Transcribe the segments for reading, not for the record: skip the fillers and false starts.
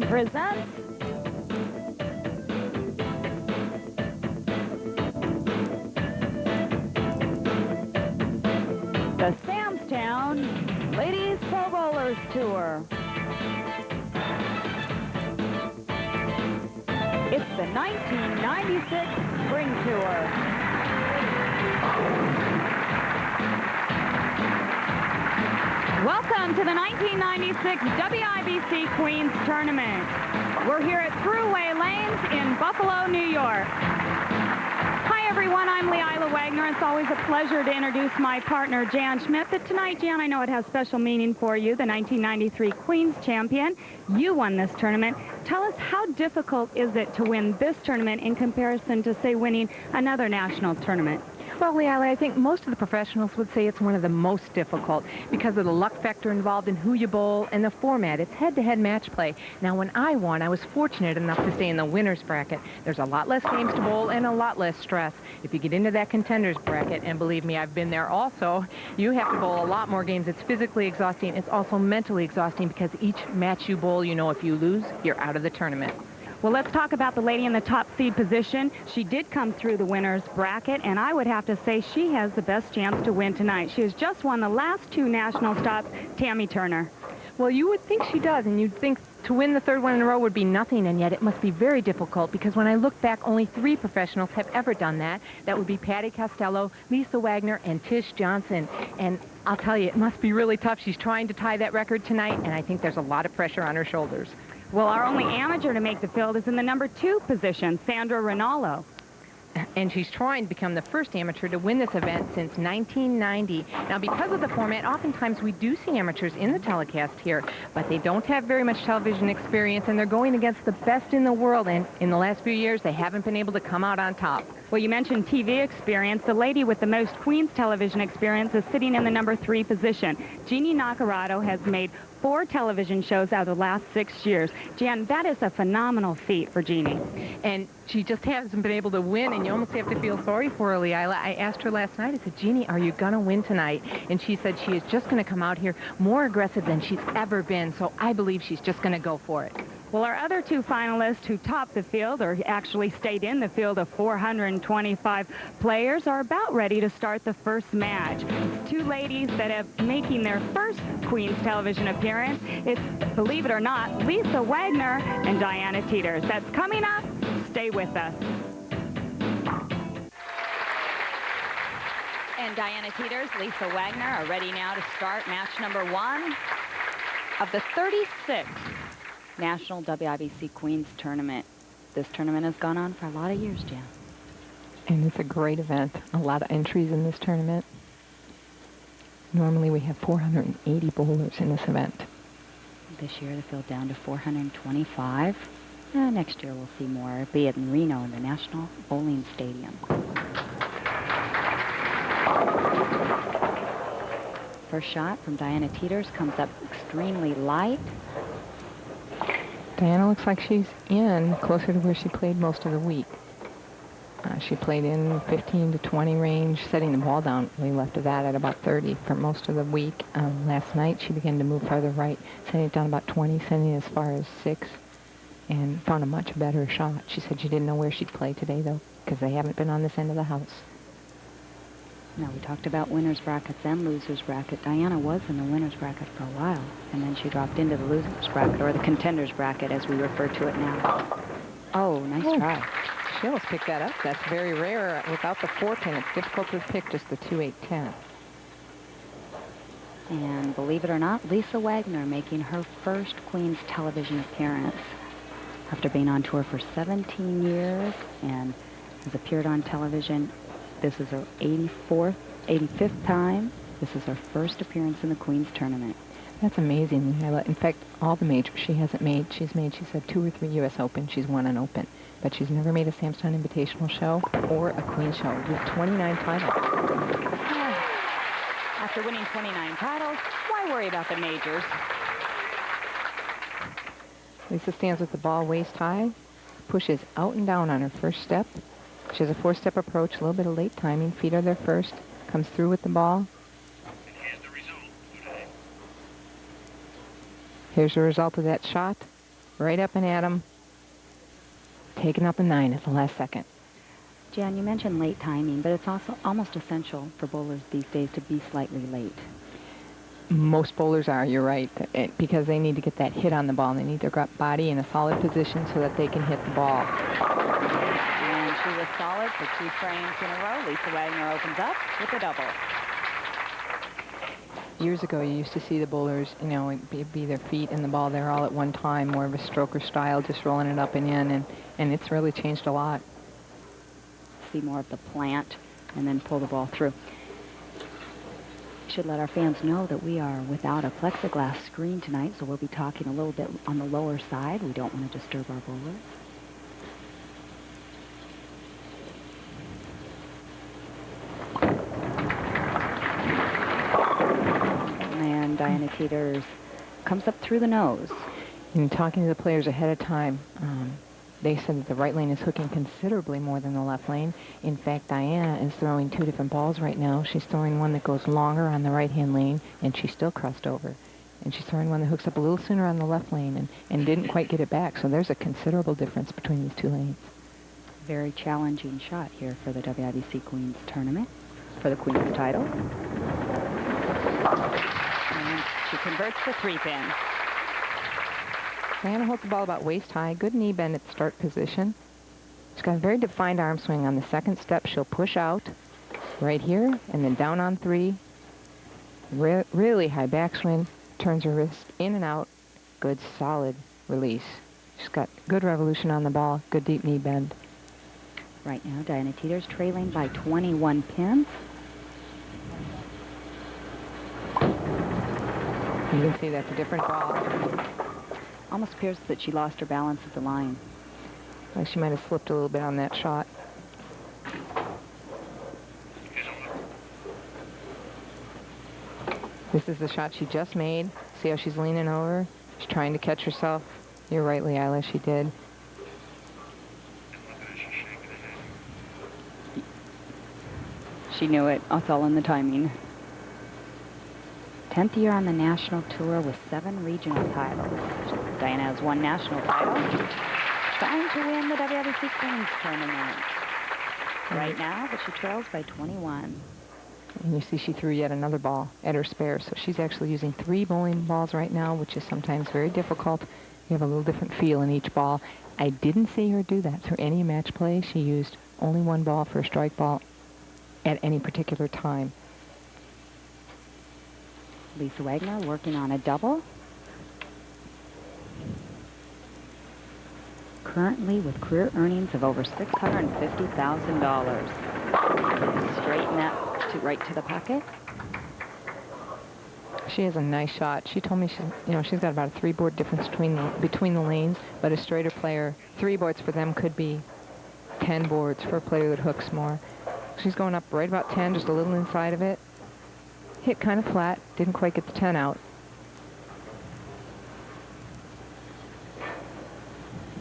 presents the Samstown Ladies Pro Bowlers Tour. It's the 1996 Spring Tour. Welcome to the 1996 WIBC Queens Tournament. We're here at Thruway Lanes in Buffalo, New York. Hi everyone, I'm Leila Wagner. It's always a pleasure to introduce my partner, Jeanne Schmidt. But tonight, Jeanne, I know it has special meaning for you, the 1993 Queens champion. You won this tournament. Tell us, how difficult is it to win this tournament in comparison to, say, winning another national tournament? Well, Leila, I think most of the professionals would say it's one of the most difficult because of the luck factor involved in who you bowl and the format. It's head-to-head match play. Now, when I won, I was fortunate enough to stay in the winner's bracket. There's a lot less games to bowl and a lot less stress. If you get into that contender's bracket, and believe me, I've been there also, you have to bowl a lot more games. It's physically exhausting. It's also mentally exhausting because each match you bowl, you know if you lose, you're out of the tournament. Well, let's talk about the lady in the top seed position. She did come through the winner's bracket, and I would have to say she has the best chance to win tonight. She has just won the last two national stops, Tammy Turner. Well, you would think she does, and you'd think to win the third one in a row would be nothing, and yet it must be very difficult because when I look back, only 3 professionals have ever done that. That would be Patty Costello, Lisa Wagner, and Tish Johnson. And I'll tell you, it must be really tough. She's trying to tie that record tonight, and I think there's a lot of pressure on her shoulders. Well, our only amateur to make the field is in the number 2 position, Sandra Ranallo. And she's trying to become the first amateur to win this event since 1990. Now, because of the format, oftentimes we do see amateurs in the telecast here, but they don't have very much television experience, and they're going against the best in the world, and in the last few years, they haven't been able to come out on top. Well, you mentioned TV experience. The lady with the most Queens television experience is sitting in the number 3 position. Jeanne Naccarato has made 4 television shows out of the last 6 years. Jeanne, that is a phenomenal feat for Jeanne. And she just hasn't been able to win, and you almost have to feel sorry for her, Leila. I asked her last night, I said, Jeanne, are you going to win tonight? And she said she is just going to come out here more aggressive than she's ever been, so I believe she's just going to go for it. Well, our other 2 finalists who topped the field, or actually stayed in the field of 425 players, are about ready to start the first match. 2 ladies that have making their first Queens television appearance. It's, believe it or not, Lisa Wagner and Diana Teeters. That's coming up. Stay with us. And Diana Teeters, Lisa Wagner are ready now to start match number 1 of the 36th National WIBC Queens Tournament. This tournament has gone on for a lot of years, Jan. And it's a great event. A lot of entries in this tournament. Normally we have 480 bowlers in this event. This year the field down to 425. Next year we'll see more, be it in Reno in the National Bowling Stadium. First shot from Diana Teeters comes up extremely light. Diana looks like she's in closer to where she played most of the week. She played in 15 to 20 range, setting the ball down. We left of that at about 30 for most of the week. Last night she began to move farther right, setting it down about 20, sending it as far as 6, and found a much better shot. She said she didn't know where she'd play today, though, because they haven't been on this end of the house. Now, we talked about winner's brackets and loser's bracket. Diana was in the winner's bracket for a while, and then she dropped into the loser's bracket, or the contender's bracket, as we refer to it now. Oh, nice try. She almost picked that up. That's very rare. Without the 4-10, it's difficult to pick just the 2-8-10. And believe it or not, Lisa Wagner making her first Queens television appearance after being on tour for 17 years and has appeared on television. This is her 85th time. This is her first appearance in the Queens tournament. That's amazing, Leila. In fact, all the majors she hasn't made, she's made, she said, 2 or 3 U.S. Open. She's won an Open. But she's never made a Samstown Invitational show or a Queen show with 29 titles. After winning 29 titles, why worry about the majors? Lisa stands with the ball waist high, pushes out and down on her first step. She has a 4-step approach, a little bit of late timing. Feet are there first, comes through with the ball. Here's the result of that shot. right up and at him, taking out the 9 at the last second. Jan, you mentioned late timing, but it's also almost essential for bowlers these days to be slightly late. Most bowlers are, you're right, because they need to get that hit on the ball. They need their body in a solid position so that they can hit the ball. And she was solid for 2 frames in a row. Lisa Wagner opens up with a double. Years ago, you used to see the bowlers, you know, be their feet and the ball there all at one time, more of a stroker style, just rolling it up and in, and it's really changed a lot. See more of the plant and then pull the ball through. Should let our fans know that we are without a plexiglass screen tonight, so we'll be talking a little bit on the lower side. We don't want to disturb our bowlers. And Diana Teeters comes up through the nose. And talking to the players ahead of time, they said that the right lane is hooking considerably more than the left lane. In fact, Diana is throwing 2 different balls right now. She's throwing one that goes longer on the right-hand lane, and she still crossed over. And she's throwing one that hooks up a little sooner on the left lane and didn't quite get it back. So there's a considerable difference between these 2 lanes. Very challenging shot here for the WIBC Queens tournament, for the Queens title. And she converts the 3-pin. Diana holds the ball about waist high, good knee bend at start position. She's got a very defined arm swing. On the second step, she'll push out right here and then down on 3. Really high backswing, turns her wrist in and out. Good solid release. She's got good revolution on the ball, good deep knee bend. Right now, Diana Teeters trailing by 21 pins. You can see that's a different ball. Almost appears that she lost her balance at the line. Like she might have slipped a little bit on that shot. This is the shot she just made. See how she's leaning over? She's trying to catch herself. You're right, Leila, she did. She knew it. It's all in the timing. 10th year on the national tour with 7 regional titles. Diana has 1 national title. Trying to win the WIBC Queens tournament right now, but she trails by 21. And you see she threw yet another ball at her spare. So she's actually using 3 bowling balls right now, which is sometimes very difficult. You have a little different feel in each ball. I didn't see her do that through any match play. She used only 1 ball for a strike ball at any particular time. Lisa Wagner working on a double. Currently with career earnings of over $650,000. Straighten that right to the pocket. She has a nice shot. She told me she's got about a 3-board difference between the lanes, but a straighter player, 3 boards for them could be 10 boards for a player that hooks more. She's going up right about 10, just a little inside of it. Hit kind of flat, didn't quite get the 10 out.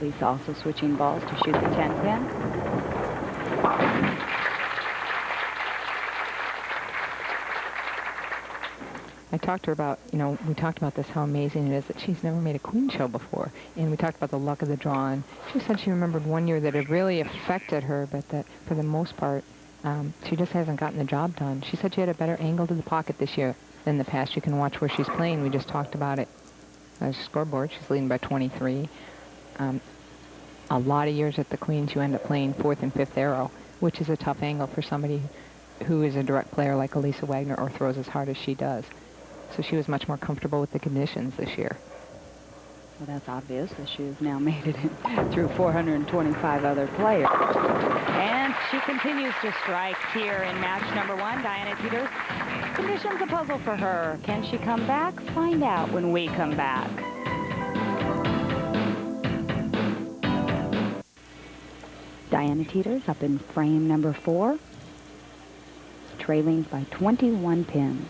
Lisa also switching balls to shoot the 10-pin. I talked to her about, we talked about this, how amazing it is that she's never made a queen show before. And we talked about the luck of the draw. And she said she remembered one year that it really affected her, but that for the most part, she just hasn't gotten the job done. She said she had a better angle to the pocket this year than the past. You can watch where she's playing. We just talked about it. There's a scoreboard. She's leading by 23. A lot of years at the Queens, you end up playing 4th and 5th arrow, which is a tough angle for somebody who is a direct player like Lisa Wagner or throws as hard as she does. So she was much more comfortable with the conditions this year. Well, that's obvious that she has now made it through 425 other players. And she continues to strike here in match number 1. Diana Teeters, conditions a puzzle for her. Can she come back? Find out when we come back. Diana Teeters up in frame number 4, trailing by 21 pins.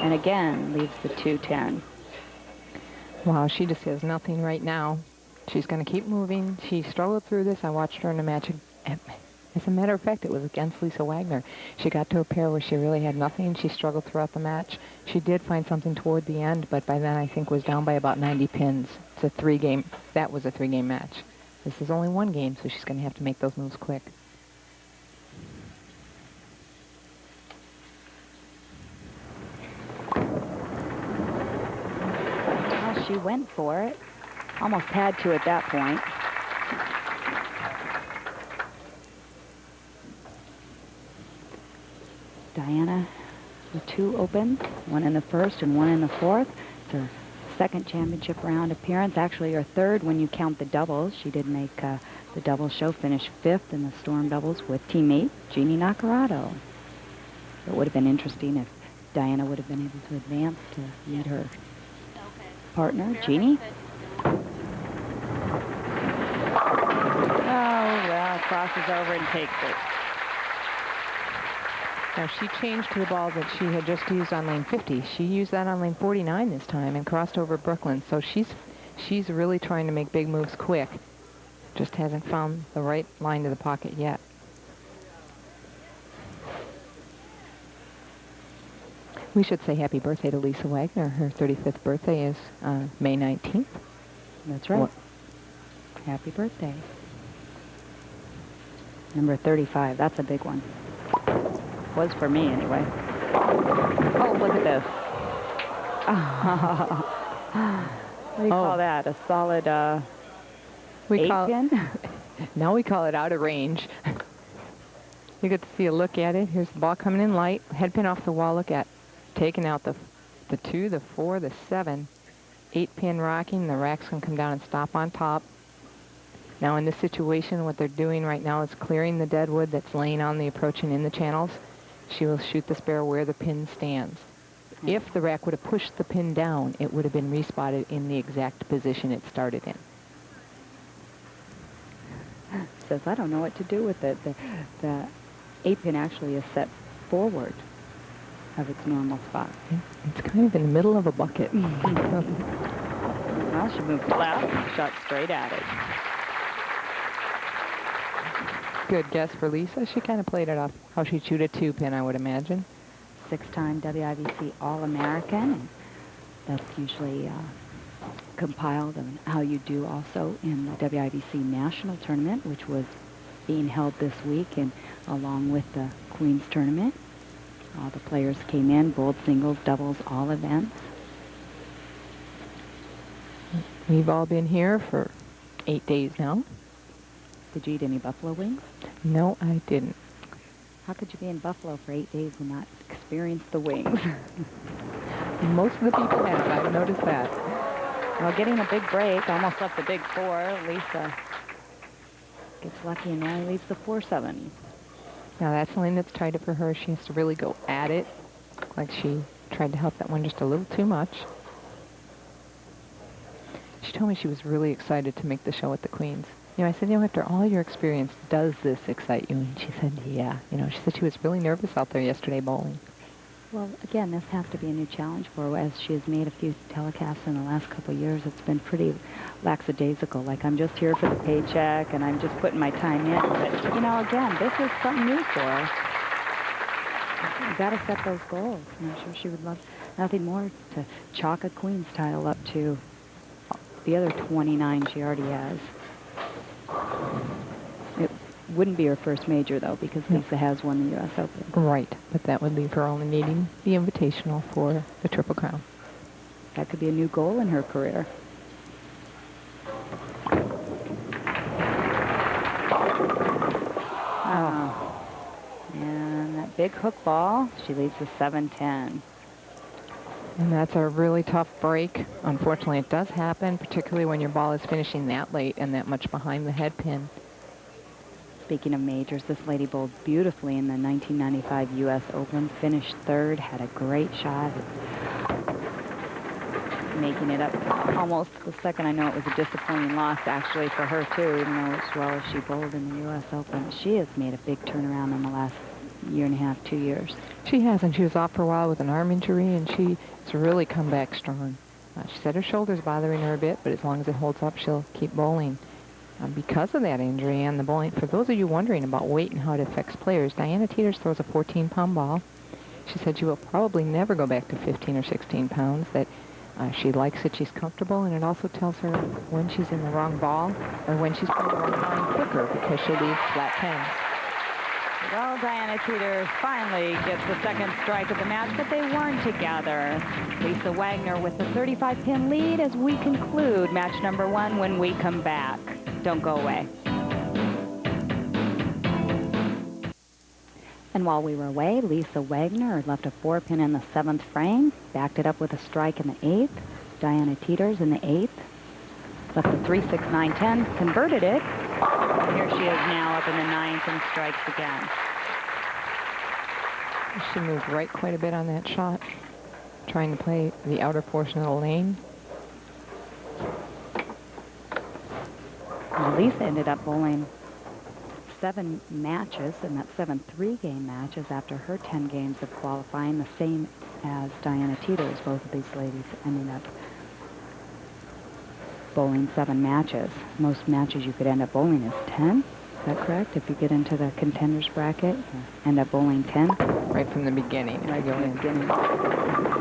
And again, leaves the 210. Wow, she just has nothing right now. She's going to keep moving. She struggled through this. I watched her in a match As a matter of fact, it was against Lisa Wagner. She got to a pair where she really had nothing. She struggled throughout the match. She did find something toward the end, but by then I think was down by about 90 pins. It's a three-game. That was a three-game match. This is only one game, so she's going to have to make those moves quick. Well, she went for it. Almost had to at that point. Diana with 2 opens, one in the first and one in the fourth. It's her second championship round appearance, actually her third when you count the doubles. She did make the doubles show, finish 5th in the storm doubles with teammate Jeanne Naccarato. It would have been interesting if Diana would have been able to advance to meet her partner, Jeanne. Oh, well, crosses over and takes it. Now, she changed to the ball that she had just used on lane 50. She used that on lane 49 this time and crossed over Brooklyn. So she's really trying to make big moves quick. Just hasn't found the right line to the pocket yet. We should say happy birthday to Lisa Wagner. Her 35th birthday is May 19th. That's right. Happy birthday. Number 35. That's a big one. Was for me, anyway. Oh, look at this. What do you call that? A solid 8-pin? Now we call it out of range. You get to see a look at it. Here's the ball coming in light. Head pin off the wall. Look at taking out the 2, the 4, the 7. 8-pin rocking. The rack's going to come down and stop on top. Now in this situation, what they're doing right now is clearing the dead wood that's laying on the approach and in the channels. She will shoot the spare where the pin stands. If the rack would have pushed the pin down, it would have been respotted in the exact position it started in. Says, I don't know what to do with it. The 8-pin actually is set forward of its normal spot. It's kind of in the middle of a bucket. Well, she moved left, shot straight at it. Good guess for Lisa. She kind of played it off how she'd shoot a 2-pin, I would imagine. 6-time WIBC All-American. That's usually compiled on how you do also in the WIBC National Tournament, which was being held this week, and along with the Queen's Tournament. All the players came in, bold, singles, doubles, all events. We've all been here for 8 days now. Did you eat any buffalo wings? No, I didn't. How could you be in Buffalo for 8 days and not experience the wings? Most of the people have. I've noticed that. Well, getting a big break, almost left the big 4. Lisa gets lucky and only leaves the 4-7. Now that's the lane that's tighter for her. She has to really go at it. Like she tried to help that one just a little too much. She told me she was really excited to make the show at the Queens. You know, I said, you know, after all your experience, does this excite you? And she said, yeah. You know, she said she was really nervous out there yesterday bowling. Well, again, this has to be a new challenge for her. As she has made a few telecasts in the last couple of years, it's been pretty lackadaisical. Like, I'm just here for the paycheck, and I'm just putting my time in. But, you know, again, this is something new for her. You've got to set those goals. And I'm sure she would love nothing more to chalk a Queen's title up to the other 29 she already has. It wouldn't be her first major, though, because Lisa has won the U.S. Open. Right, but that would leave her only needing the Invitational for the Triple Crown. That could be a new goal in her career. Oh. And that big hook ball, she leaves the 7-10. And that's a really tough break. Unfortunately, it does happen, particularly when your ball is finishing that late and that much behind the head pin. Speaking of majors, this lady bowled beautifully in the 1995 U.S. Open, finished 3rd, had a great shot at making it up almost the second. I know it was a disappointing loss, actually, for her, too, even though as well as she bowled in the U.S. Open. She has made a big turnaround in the last year and a half, 2 years. She has, and she was off for a while with an arm injury, and she's really come back strong. She said her shoulder's bothering her a bit, but as long as it holds up, she'll keep bowling. because of that injury and the bowling. For those of you wondering about weight and how it affects players, Diana Teeters throws a 14-pound ball. She said she will probably never go back to 15 or 16 pounds, that she likes it, she's comfortable, and it also tells her when she's in the wrong ball or when she's playing the wrong line quicker, because she'll leave flat 10s. Well, Diana Teeters finally gets the second strike of the match, but they weren't together. Lisa Wagner with the 35-pin lead as we conclude match number 1 when we come back. Don't go away. And while we were away, Lisa Wagner left a 4-pin in the 7th frame, backed it up with a strike in the 8th. Diana Teeters in the 8th left the 3, 6, 9, 10, converted it. And here she is now up in the 9th and strikes again. She moved right quite a bit on that shot, trying to play the outer portion of the lane. Well, Lisa ended up bowling 7 matches, and that's 7 3-game matches after her 10 games of qualifying, the same as Diana Teeters. Both of these ladies ended up bowling 7 matches. Most matches you could end up bowling is 10. Is that correct? If you get into the contenders bracket, you end up bowling 10. Right from the beginning. Right from the beginning.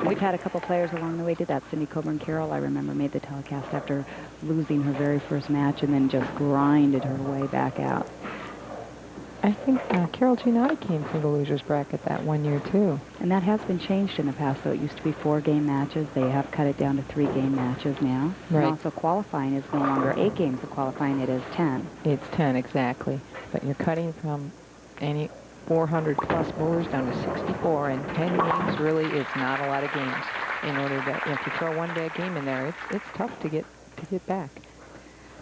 We've had a couple players along the way did that. Cindy Coburn-Carroll, I remember, made the telecast after losing her very first match and then just grinded her way back out. I think Carol Giannotti came through the losers bracket that one year, too. And that has been changed in the past, though. It used to be 4-game matches. They have cut it down to 3-game matches now. Right. And also qualifying is no longer 8 games of qualifying. It is 10. It's 10, exactly. But you're cutting from any 400-plus bowlers down to 64, and 10 games really is not a lot of games. In order to, if you throw one bad game in there, it's tough to get back.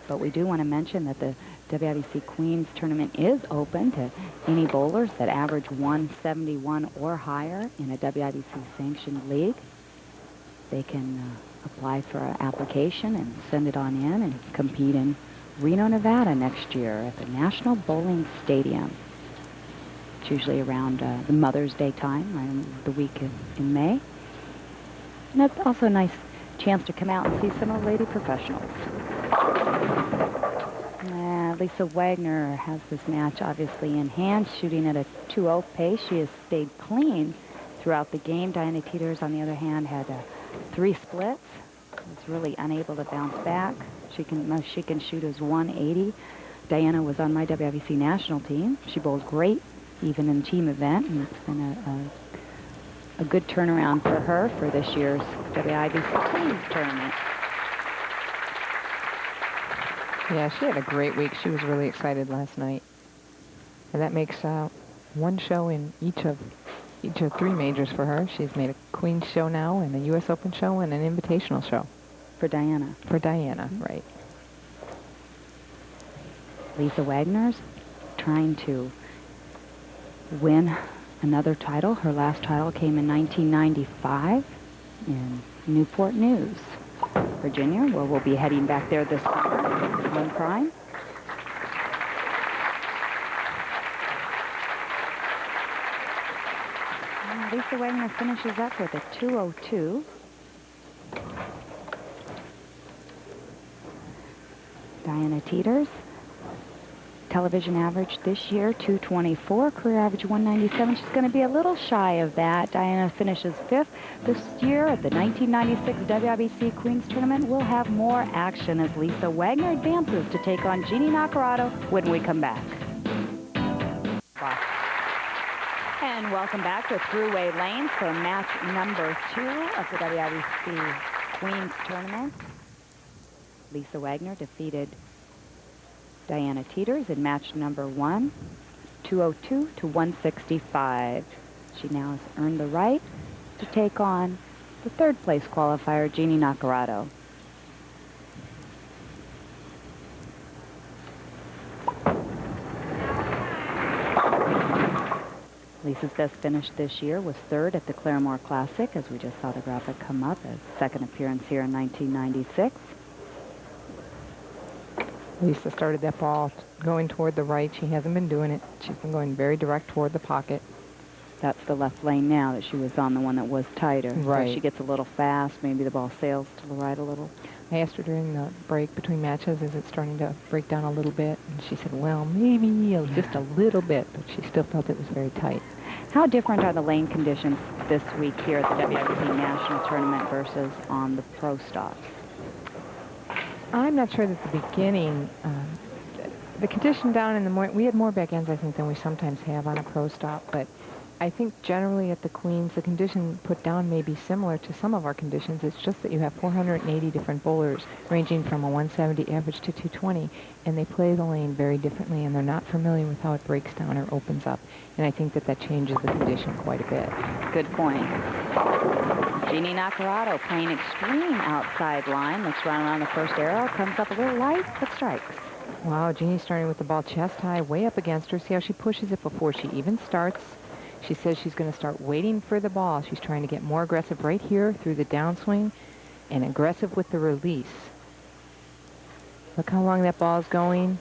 But we do want to mention that the WIBC Queens tournament is open to any bowlers that average 171 or higher in a WIBC sanctioned league. They can apply for an application and send it on in and compete in Reno, Nevada next year at the National Bowling Stadium. It's usually around the Mother's Day time, right, the week in May. And that's also a nice chance to come out and see some of the lady professionals. Lisa Wagner has this match obviously in hand, shooting at a 2-0 pace. She has stayed clean throughout the game. Diana Teeters, on the other hand, had 3 splits. Was really unable to bounce back. Most she can shoot is 180. Diana was on my WIBC national team. She bowled great, even in team event, and it's been a good turnaround for her for this year's WIBC Queens tournament. Yeah, she had a great week. She was really excited last night. And that makes 1 show in each of 3 majors for her. She's made a Queen's show now, and a U.S. Open show, and an Invitational show. For Diana. For Diana, right. Lisa Wagner's trying to win another title. Her last title came in 1995 in Newport News, Virginia, where we'll be heading back there this summer. One prime. And Lisa Wagner finishes up with a 202. Diana Teeters, television average this year 224, career average 197. She's going to be a little shy of that. Diana finishes 5th this year at the 1996 WIBC Queens Tournament. We'll have more action as Lisa Wagner advances to take on Jeanne Naccarato when we come back. And welcome back to Thruway Lanes for match number 2 of the WIBC Queens Tournament. Lisa Wagner defeated Diana Teeters in match number 1, 202 to 165. She now has earned the right to take on the 3rd place qualifier, Jeanne Naccarato. Lisa's best finish this year was 3rd at the Claremore Classic, as we just saw the graphic come up, a 2nd appearance here in 1996. Lisa started that ball going toward the right. She hasn't been doing it. She's been going very direct toward the pocket. That's the left lane now that she was on, the one that was tighter. Right. So she gets a little fast. Maybe the ball sails to the right a little. I asked her during the break between matches, is it starting to break down a little bit? And she said, well, maybe just a little bit, but she still felt it was very tight. How different are the lane conditions this week here at the WIBC National Tournament versus on the Pro Stops? I'm not sure that the beginning, the condition down in the morning, we had more back ends, I think, than we sometimes have on a Pro Stop, but I think generally at the Queens, the condition put down may be similar to some of our conditions. It's just that you have 480 different bowlers ranging from a 170 average to 220, and they play the lane very differently, and they're not familiar with how it breaks down or opens up. And I think that that changes the condition quite a bit. Good point. Jeanne Naccarato playing extreme outside line. Looks around the first arrow. Comes up a little light, but strikes. Wow, Jeanne's starting with the ball chest high, way up against her. See how she pushes it before she even starts. She says she's going to start waiting for the ball. She's trying to get more aggressive right here through the downswing and aggressive with the release. Look how long that ball's going.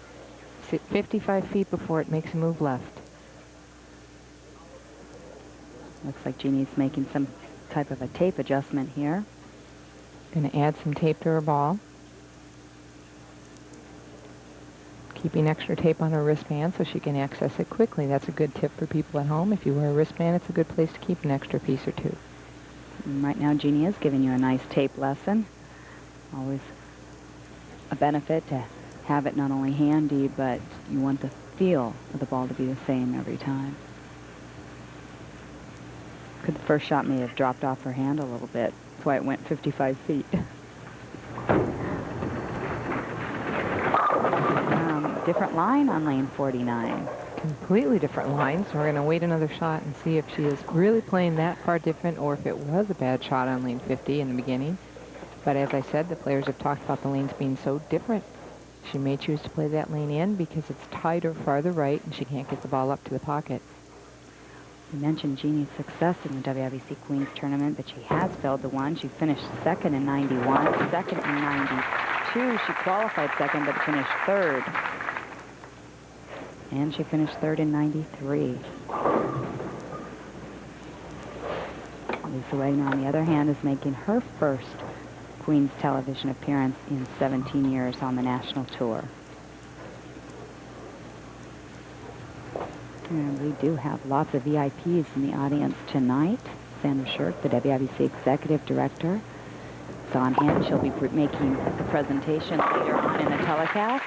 Sit 55 feet before it makes a move left. Looks like Jeanne's making some type of a tape adjustment here. Going to add some tape to her ball. Keeping extra tape on her wristband so she can access it quickly. That's a good tip for people at home. If you wear a wristband, it's a good place to keep an extra piece or two. And right now, Jeanne is giving you a nice tape lesson. Always a benefit to have it not only handy, but you want the feel of the ball to be the same every time. The first shot may have dropped off her hand a little bit. That's why it went 55 feet. Different line on lane 49. Completely different lines. We're going to wait another shot and see if she is really playing that far different or if it was a bad shot on lane 50 in the beginning. But as I said, the players have talked about the lanes being so different. She may choose to play that lane in because it's tighter farther right and she can't get the ball up to the pocket. We mentioned Jeanne's success in the WIBC Queens tournament, but she has failed the one. She finished second in 91, second in 92. She qualified second, but finished third. And she finished third in 93. Lisa Wagner, on the other hand, is making her first Queens television appearance in 17 years on the national tour. And we do have lots of VIPs in the audience tonight. Sandra Shirk, the WIBC Executive Director, is on hand. She'll be making the presentation later on in the telecast.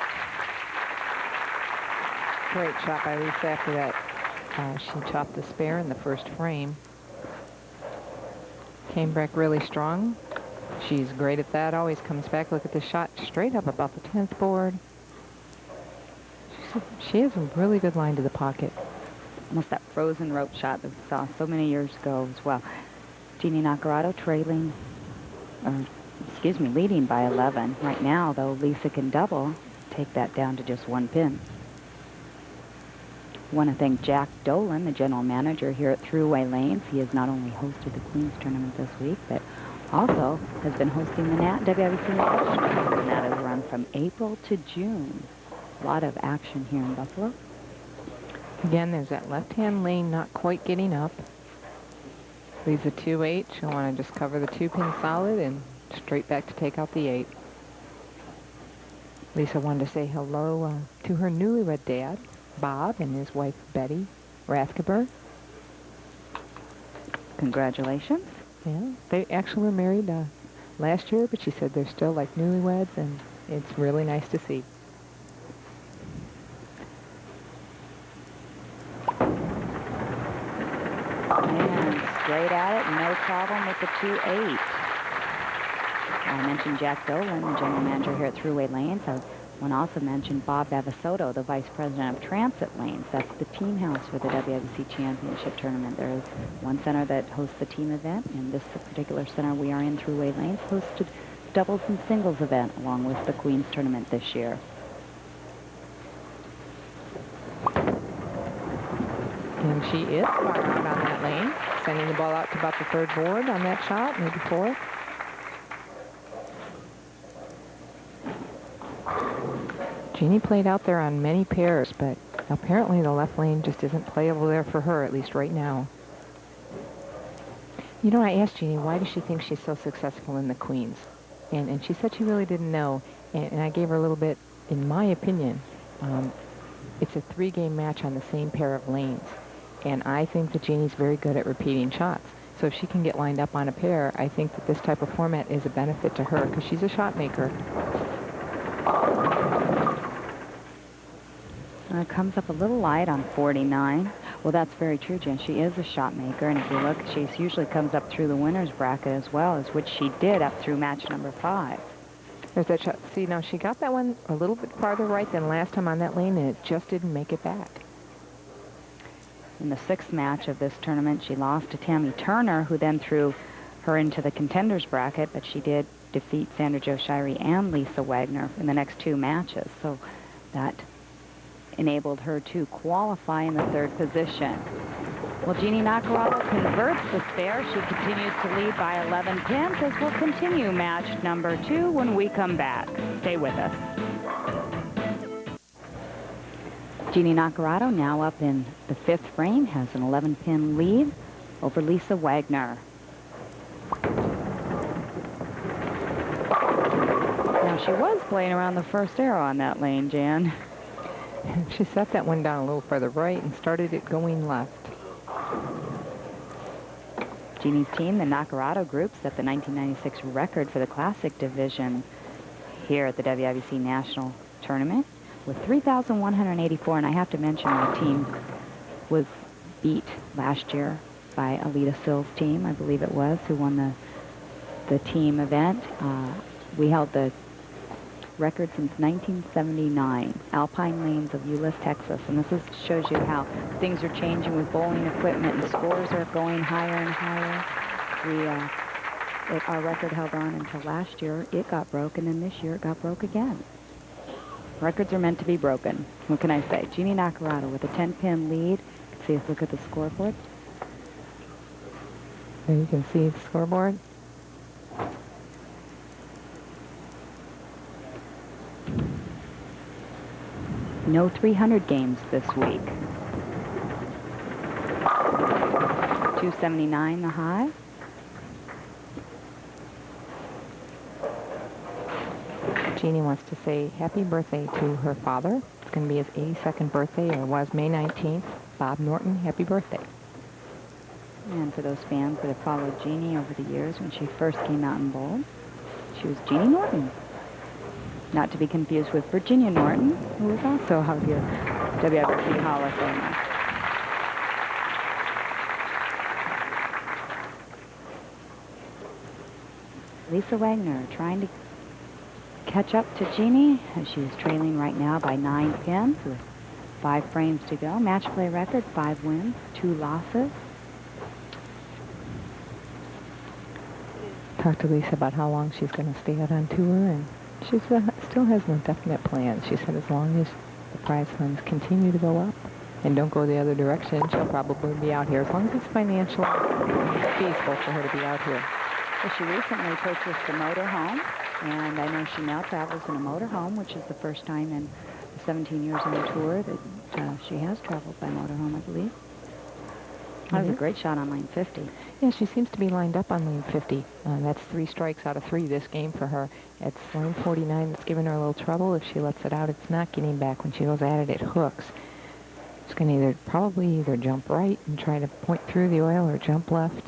Great shot by Lisa after that. She chopped the spare in the first frame. Came back really strong. She's great at that. Always comes back. Look at this shot straight up about the 10th board. She has a really good line to the pocket. Almost that frozen rope shot that we saw so many years ago as well. Jeanne Naccarato trailing, leading by 11. Right now, though, Lisa can double, take that down to just one pin. I want to thank Jack Dolan, the general manager here at Thruway Lanes. He has not only hosted the Queens tournament this week, but also has been hosting the WIBC National, and that has run from April to June. A lot of action here in Buffalo. Again, there's that left-hand lane not quite getting up. Leaves a 2-8. She'll want to just cover the 2-pin solid and straight back to take out the 8. Lisa wanted to say hello to her newlywed dad, Bob, and his wife, Betty Rathkeber. Congratulations. Yeah, they actually were married last year, but she said they're still like newlyweds, and it's really nice to see. And straight at it, no problem with the 2-8. I mentioned Jack Dolan, the general manager here at Thruway Lanes. I want to also mention Bob Bavasoto, the vice president of Transit Lanes. That's the team house for the WIBC Championship Tournament. There is one center that hosts the team event, and this particular center we are in, Thruway Lanes, hosted doubles and singles event along with the Queens Tournament this year. And she is far out on that lane, sending the ball out to about the 3rd board on that shot, maybe 4th. Jeanne played out there on many pairs, but apparently the left lane just isn't playable there for her, at least right now. You know, I asked Jeanne, why does she think she's so successful in the Queens? And she said she really didn't know. And I gave her a little bit, in my opinion, it's a 3-game match on the same pair of lanes. And I think that Jeanne's very good at repeating shots. So if she can get lined up on a pair, I think that this type of format is a benefit to her because she's a shot maker. It comes up a little light on 49. Well, that's very true, Jen. She is a shot maker, and if you look, she usually comes up through the winner's bracket as well, as which she did up through match number 5. There's that shot. See, now she got that one a little bit farther right than last time on that lane, and it just didn't make it back. In the 6th match of this tournament, she lost to Tammy Turner, who then threw her into the contenders bracket, but she did defeat Sandra Jo Shirey and Lisa Wagner in the next 2 matches. So that enabled her to qualify in the 3rd position. Well, Jeanne Naccarato converts the spare. She continues to lead by 11 pins as we'll continue match number 2 when we come back. Stay with us. Jeanne Naccarato now up in the 5th frame, has an 11-pin lead over Lisa Wagner. Now, she was playing around the first arrow on that lane, Jan. She set that one down a little further right and started it going left. Jeanne's team, the Naccarato group, set the 1996 record for the Classic division here at the WIBC National Tournament with 3,184. And I have to mention my team was beat last year by Alita Sills' team, I believe it was, who won the team event. We held the record since 1979, Alpine Lanes of Euless, Texas. And this shows you how things are changing with bowling equipment and scores are going higher and higher. Our record held on until last year. It got broken, and this year it got broke again. Records are meant to be broken. What can I say? Jeanne Naccarato with a 10-pin lead. See, let's look at the scoreboard. There you can see the scoreboard. No 300 games this week. 279 the high. Jeanne wants to say happy birthday to her father. It's going to be his 82nd birthday, or was May 19th. Bob Norton, happy birthday. And for those fans that have followed Jeanne over the years, when she first came out and bowled, she was Jeanne Norton. Not to be confused with Virginia Norton, who was also a WIBC Hall of Famer. Lisa Wagner trying to catch up to Jeanne as she is trailing right now by 9 pins with 5 frames to go. Match play record, 5 wins, 2 losses. Talked to Lisa about how long she's going to stay out on tour, and she still has no definite plans. She said as long as the prize funds continue to go up and don't go the other direction, she'll probably be out here as long as it's financially feasible for her to be out here. Well, she recently purchased a motorhome, and I know she now travels in a motorhome, which is the first time in 17 years on tour that she has traveled by motorhome, I believe. That was a great shot on lane 50. Yeah, she seems to be lined up on lane 50. That's 3 strikes out of 3 this game for her. It's lane 49 that's giving her a little trouble. If she lets it out, it's not getting back. When she goes at it, it hooks. She's going to probably either jump right and try to point through the oil, or jump left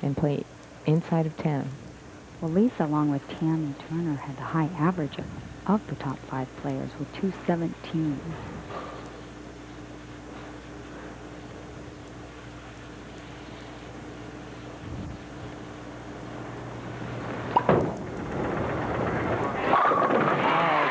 and play inside of 10. Well, Lisa, along with Tammy Turner, had the high average of the top 5 players with 217.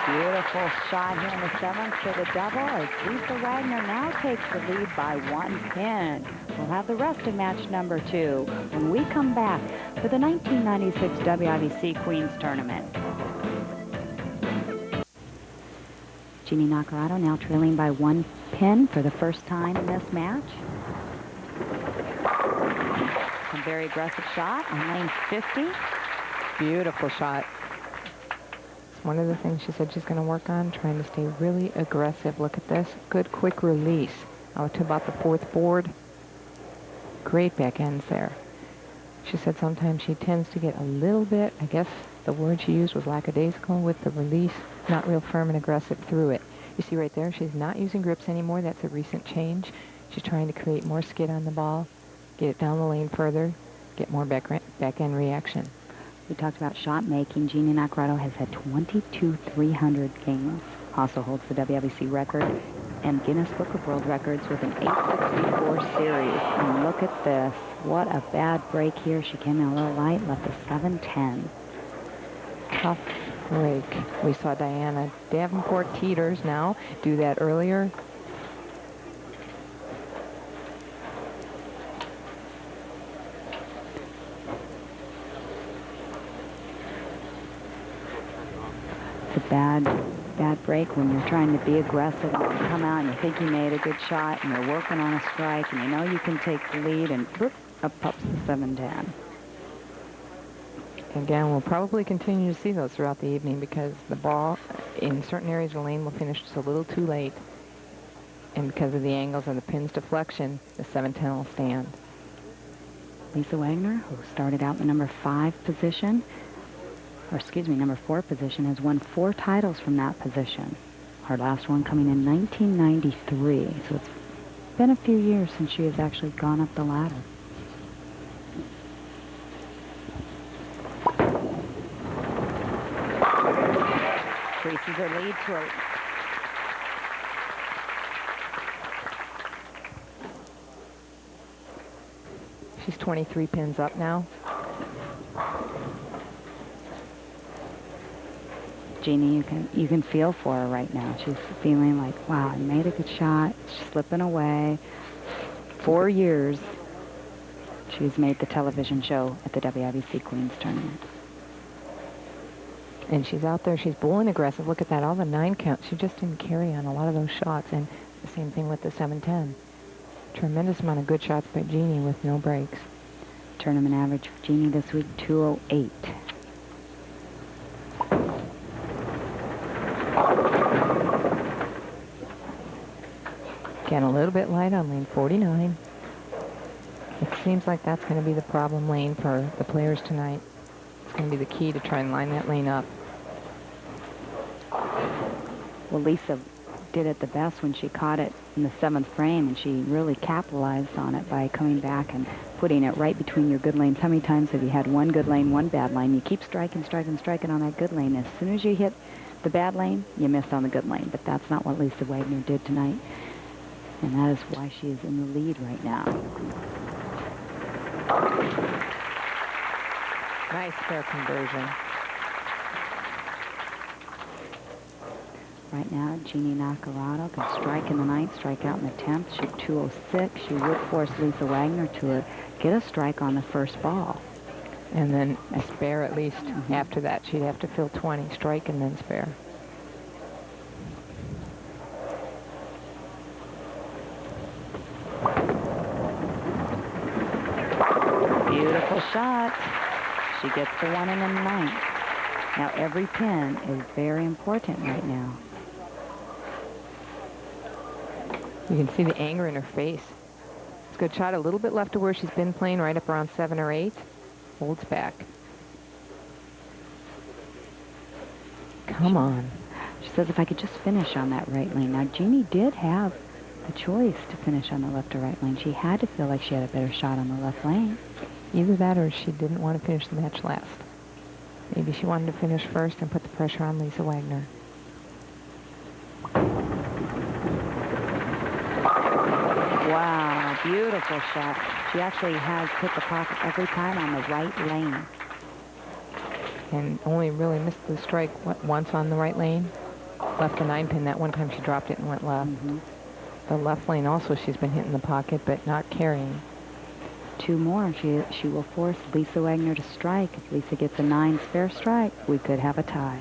Beautiful shot here in the 7th for the double as Lisa Wagner now takes the lead by 1 pin. We'll have the rest of match number 2 when we come back for the 1996 WIBC Queens Tournament. Jeanne Naccarato now trailing by 1 pin for the first time in this match. A very aggressive shot on lane 50. Beautiful shot. One of the things she said she's going to work on, trying to stay really aggressive. Look at this. Good quick release out to about the 4th board. Great back ends there. She said sometimes she tends to get a little bit, I guess, The word she used was lackadaisical with the release, not real firm and aggressive through it. You see right there, she's not using grips anymore. That's a recent change. She's trying to create more skid on the ball, get it down the lane further, get more back-end reaction. We talked about shot making. Jeanne Naccarato has had 22 300 games. Also holds the WIBC record and Guinness Book of World Records with an 864 series. And look at this. What a bad break here. She came in a little light, left a 710. Tough break. We saw Diana Davenport Teeters now do that earlier. It's a bad break when you're trying to be aggressive and you come out and you think you made a good shot and you're working on a strike and you know you can take the lead and whoop, up pops the 710. Again, we'll probably continue to see those throughout the evening because the ball in certain areas of the lane will finish just a little too late. And because of the angles and the pin's deflection, the 710 will stand. Lisa Wagner, who started out in the number 5 position, or excuse me, number 4 position, has won 4 titles from that position. Her last one coming in 1993. So it's been a few years since she has actually gone up the ladder. Increases her lead to a... She's 23 pins up now. Jeanne, you can feel for her right now. She's feeling like, wow, I made a good shot. She's slipping away. 4 years she's made the television show at the WIBC Queens Tournament. And she's out there, she's bowling aggressive. Look at that, all the 9 counts. She just didn't carry on a lot of those shots. And the same thing with the 710. Tremendous amount of good shots by Jeanne with no breaks. Tournament average for Jeanne this week, 208. Again, a little bit light on lane 49. It seems like that's going to be the problem lane for the players tonight. It's going to be the key to try and line that lane up. Well, Lisa did it the best when she caught it in the 7th frame, and she really capitalized on it by coming back and putting it right between your good lanes. How many times have you had one good lane, one bad lane? You keep striking, striking, striking on that good lane. As soon as you hit the bad lane, you miss on the good lane. But that's not what Lisa Wagner did tonight. And that is why she is in the lead right now. Nice fair conversion. Right now, Jeanne Naccarato can strike in the 9th, strike out in the 10th, shoot 206. She would force Lisa Wagner to get a strike on the first ball. And then a spare at least. After that, she'd have to fill 20, strike and then spare. Beautiful shot. She gets the one in the 9th. Now every pin is very important right now. You can see the anger in her face. It's a good shot, a little bit left to where she's been playing, right up around 7 or 8. Holds back. Come on. She says, if I could just finish on that right lane. Now, Jeanne did have the choice to finish on the left or right lane. She had to feel like she had a better shot on the left lane. Either that or she didn't want to finish the match last. Maybe she wanted to finish first and put the pressure on Lisa Wagner. Wow, beautiful shot. She actually has hit the pocket every time on the right lane. And only really missed the strike once on the right lane. Left the 9 pin. That one time she dropped it and went left. The left lane also she's been hitting the pocket but not carrying. 2 more. She will force Lisa Wagner to strike. If Lisa gets a 9 spare strike, we could have a tie.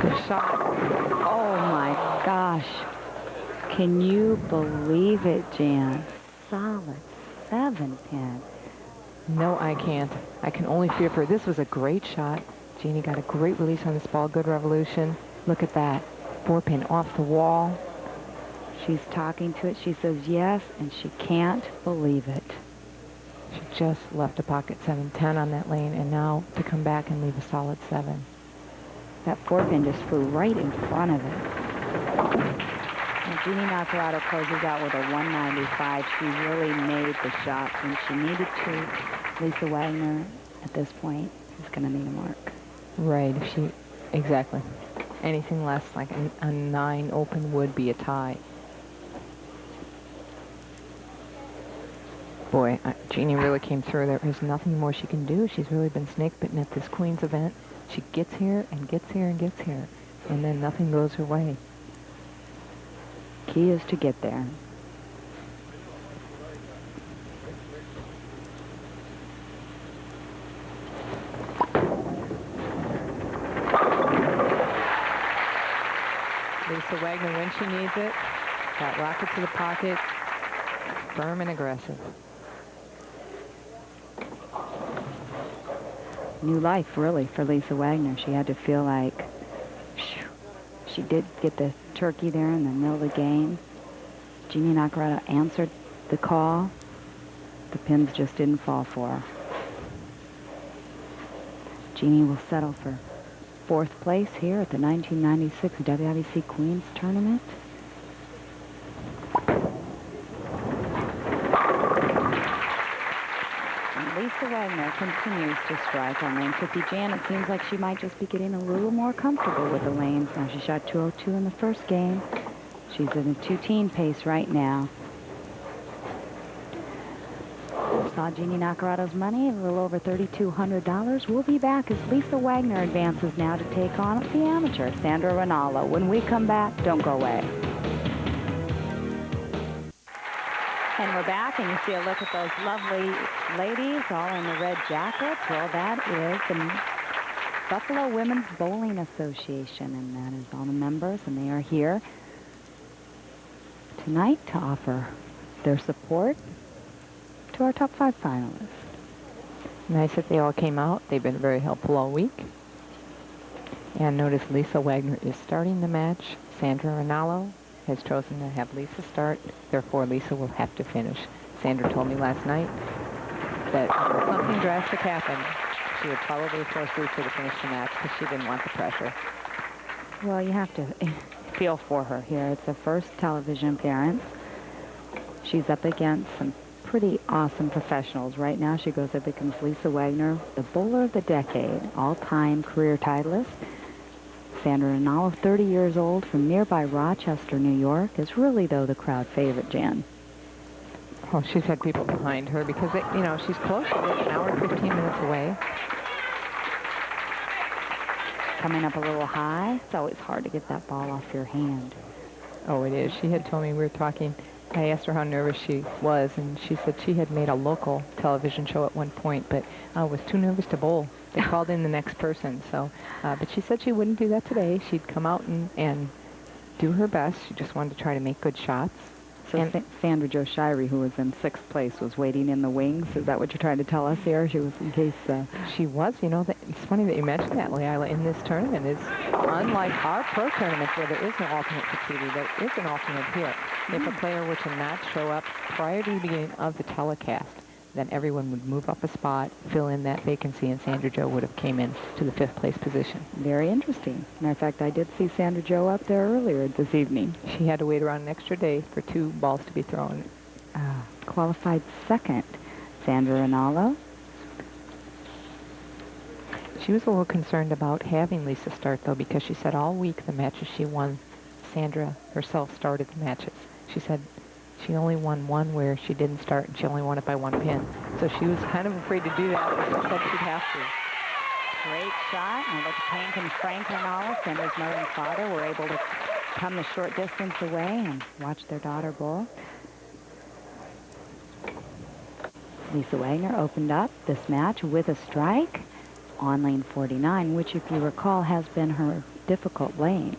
Good shot. Oh my gosh. Can you believe it, Jeanne? Solid 7 pin. No, I can't. I can only fear for her. This was a great shot. Jeanne got a great release on this ball. Good revolution. Look at that. 4-pin off the wall. She's talking to it. She says yes, and she can't believe it. She just left a pocket 7-10 on that lane, and now to come back and leave a solid 7. That 4-pin just flew right in front of it. And Jeanne Naccarato closes out with a 195. She really made the shot when she needed to. Lisa Wagner, at this point, is going to need a mark. Right, if she, exactly. Anything less, like a 9 open would be a tie. Boy, Jeanne really came through. There is nothing more she can do. She's really been snake bitten at this Queens event. She gets here and gets here and gets here, and then nothing goes her way. Key is to get there. Lisa Wagner, when she needs it, got rocket to the pocket, firm and aggressive. New life, really, for Lisa Wagner. She had to feel like she did get the turkey there in the middle of the game. Jeanne Naccarato answered the call. The pins just didn't fall for her. Jeanne will settle for 4th place here at the 1996 WIBC Queens Tournament. Lisa Wagner continues to strike on lane 50. Jeanne, it seems like she might just be getting a little more comfortable with the lanes. Now she shot 202 in the first game. She's in a 2-teen pace right now. Saw Jeanne Naccarato's money, a little over $3,200. We'll be back as Lisa Wagner advances now to take on the amateur, Ranallo. When we come back, don't go away. And we're back, and you see a look at those lovely ladies all in the red jackets. Well, that is the Buffalo Women's Bowling Association, and that is all the members, and they are here tonight to offer their support to our top 5 finalists. Nice that they all came out. They've been very helpful all week. And notice Lisa Wagner is starting the match. Ranallo has chosen to have Lisa start. Therefore, Lisa will have to finish. Sandra told me last night that if something drastic happened, she would probably force Lisa to finish the match because she didn't want the pressure. Well, you have to feel for her here. It's the first television appearance. She's up against some pretty awesome professionals. Right now, she goes up against Lisa Wagner, the bowler of the decade, all-time career titleist. Ranallo, 30 years old, from nearby Rochester, New York, is really, though, the crowd favorite, Jeanne. Oh, she's had people behind her because, she's close. She's an hour and 15 minutes away. Coming up a little high. It's always hard to get that ball off your hand. Oh, it is. She had told me, we were talking, I asked her how nervous she was, and she said she had made a local television show at one point, but was too nervous to bowl. They called in the next person, so, but she said she wouldn't do that today. She'd come out and do her best. She just wanted to try to make good shots. So Sandra Jo Shirey, who was in 6th place, was waiting in the wings. Is that what you're trying to tell us here? She was in case... She was. It's funny that you mentioned that, Leila. In this tournament, is unlike our pro tournaments where there is no alternate for TV, there is an alternate here. If a player were to not show up prior to the beginning of the telecast, then everyone would move up a spot, fill in that vacancy, and Sandra Jo would have came in to the 5th place position. Very interesting. Matter of fact, I did see Sandra Jo up there earlier this evening. She had to wait around an extra day for 2 balls to be thrown. Qualified 2nd, Ranallo. She was a little concerned about having Lisa start, though, because she said all week the matches she won, Sandra herself started the matches. She said she only won one where she didn't start, and she only won it by 1 pin. So she was kind of afraid to do that, but she said she'd have to. Great shot. And look at Hank and Frank Ranallo, Sandra's mother and father, were able to come the short distance away and watch their daughter bowl. Lisa Wagner opened up this match with a strike on lane 49, which, if you recall, has been her difficult lane.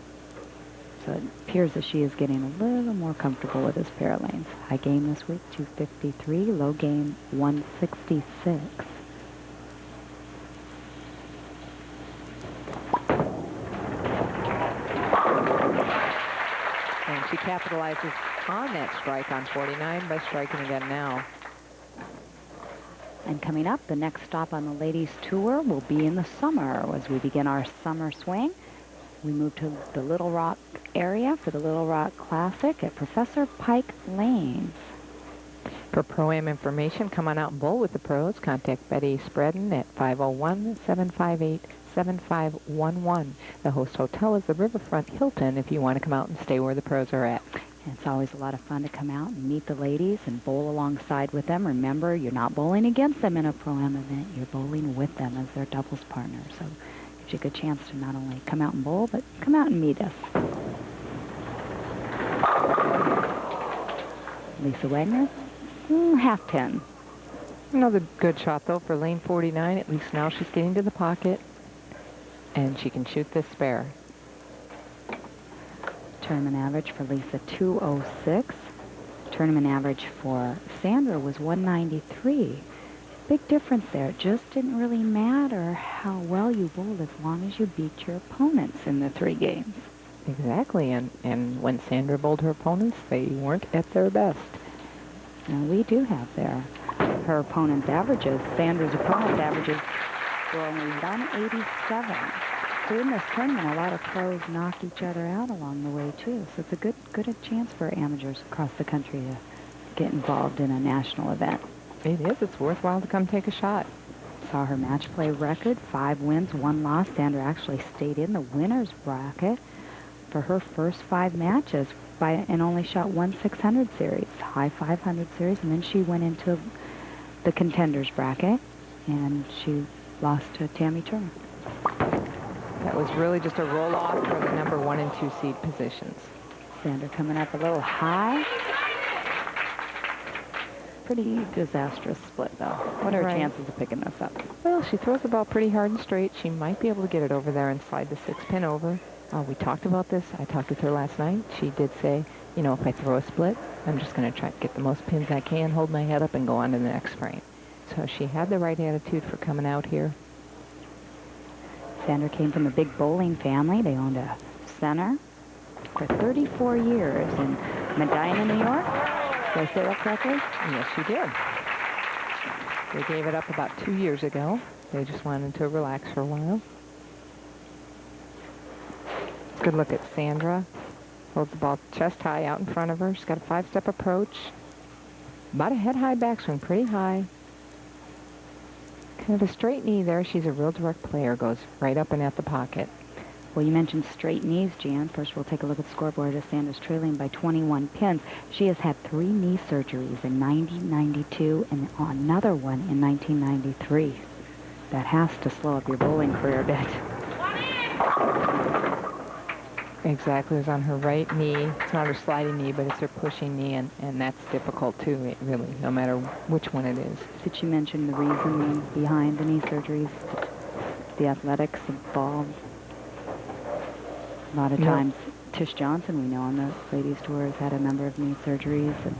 so it appears that she is getting a little more comfortable with this pair of lanes. High game this week, 253. Low game, 166. And she capitalizes on that strike on 49 by striking again now. And coming up, the next stop on the ladies' tour will be in the summer as we begin our summer swing. We move to the Little Rock area for the Little Rock Classic at Professor Pike Lanes. For Pro-Am information, come on out and bowl with the pros. Contact Betty Spreadin at 501-758-7511. The host hotel is the Riverfront Hilton if you want to come out and stay where the pros are at. And it's always a lot of fun to come out and meet the ladies and bowl alongside with them. Remember, you're not bowling against them in a Pro-Am event. You're bowling with them as their doubles partner. So it gives you a good chance to not only come out and bowl, but come out and meet us. Lisa Wagner, half pin. Another good shot, though, for lane 49. At least now she's getting to the pocket, and she can shoot this spare. Tournament average for Lisa, 206. Tournament average for Sandra was 193. Big difference there. It just didn't really matter how well you bowled as long as you beat your opponents in the 3 games. Exactly, and when Sandra bowled her opponents, they weren't at their best. Now we do have her opponent's averages. Sandra's opponent's averages were only 187. So in this tournament, a lot of pros knock each other out along the way, too. So it's a good chance for amateurs across the country to get involved in a national event. It is. It's worthwhile to come take a shot. Saw her match play record, 5 wins, 1 loss. Sandra actually stayed in the winner's bracket for her first 5 matches and only shot 1 600 series, high 500 series, and then she went into the contenders bracket, and she lost to Tammy Turner. That was really just a roll-off for the number 1 and 2 seed positions. Sandra coming up a little high. Pretty disastrous split, though. What are her chances of picking this up? Well, she throws the ball pretty hard and straight. She might be able to get it over there and slide the 6-pin over. We talked about this. I talked with her last night. She did say, you know, if I throw a split, I'm just going to try to get the most pins I can, hold my head up, and go on to the next frame. So she had the right attitude for coming out here. Sandra came from a big bowling family. They owned a center for 34 years in Medina, New York. Did I say that correctly? Yes, you did. They gave it up about 2 years ago. They just wanted to relax for a while. Good look at Sandra. Holds the ball chest high out in front of her. She's got a 5-step approach. About a head-high backswing, pretty high. Kind of a straight knee there. She's a real direct player. Goes right up and at the pocket. Well, you mentioned straight knees, Jeanne. First, we'll take a look at the scoreboard as Sandra's trailing by 21 pins. She has had 3 knee surgeries in 1992 and another one in 1993. That has to slow up your bowling career a bit. Exactly. It was on her right knee. It's not her sliding knee, but it's her pushing knee, and that's difficult, too, really, no matter which one it is. Did she mention the reasoning behind the knee surgeries? The athletics involved? A lot of times, Tish Johnson, we know on the ladies' tour, has had a number of knee surgeries. And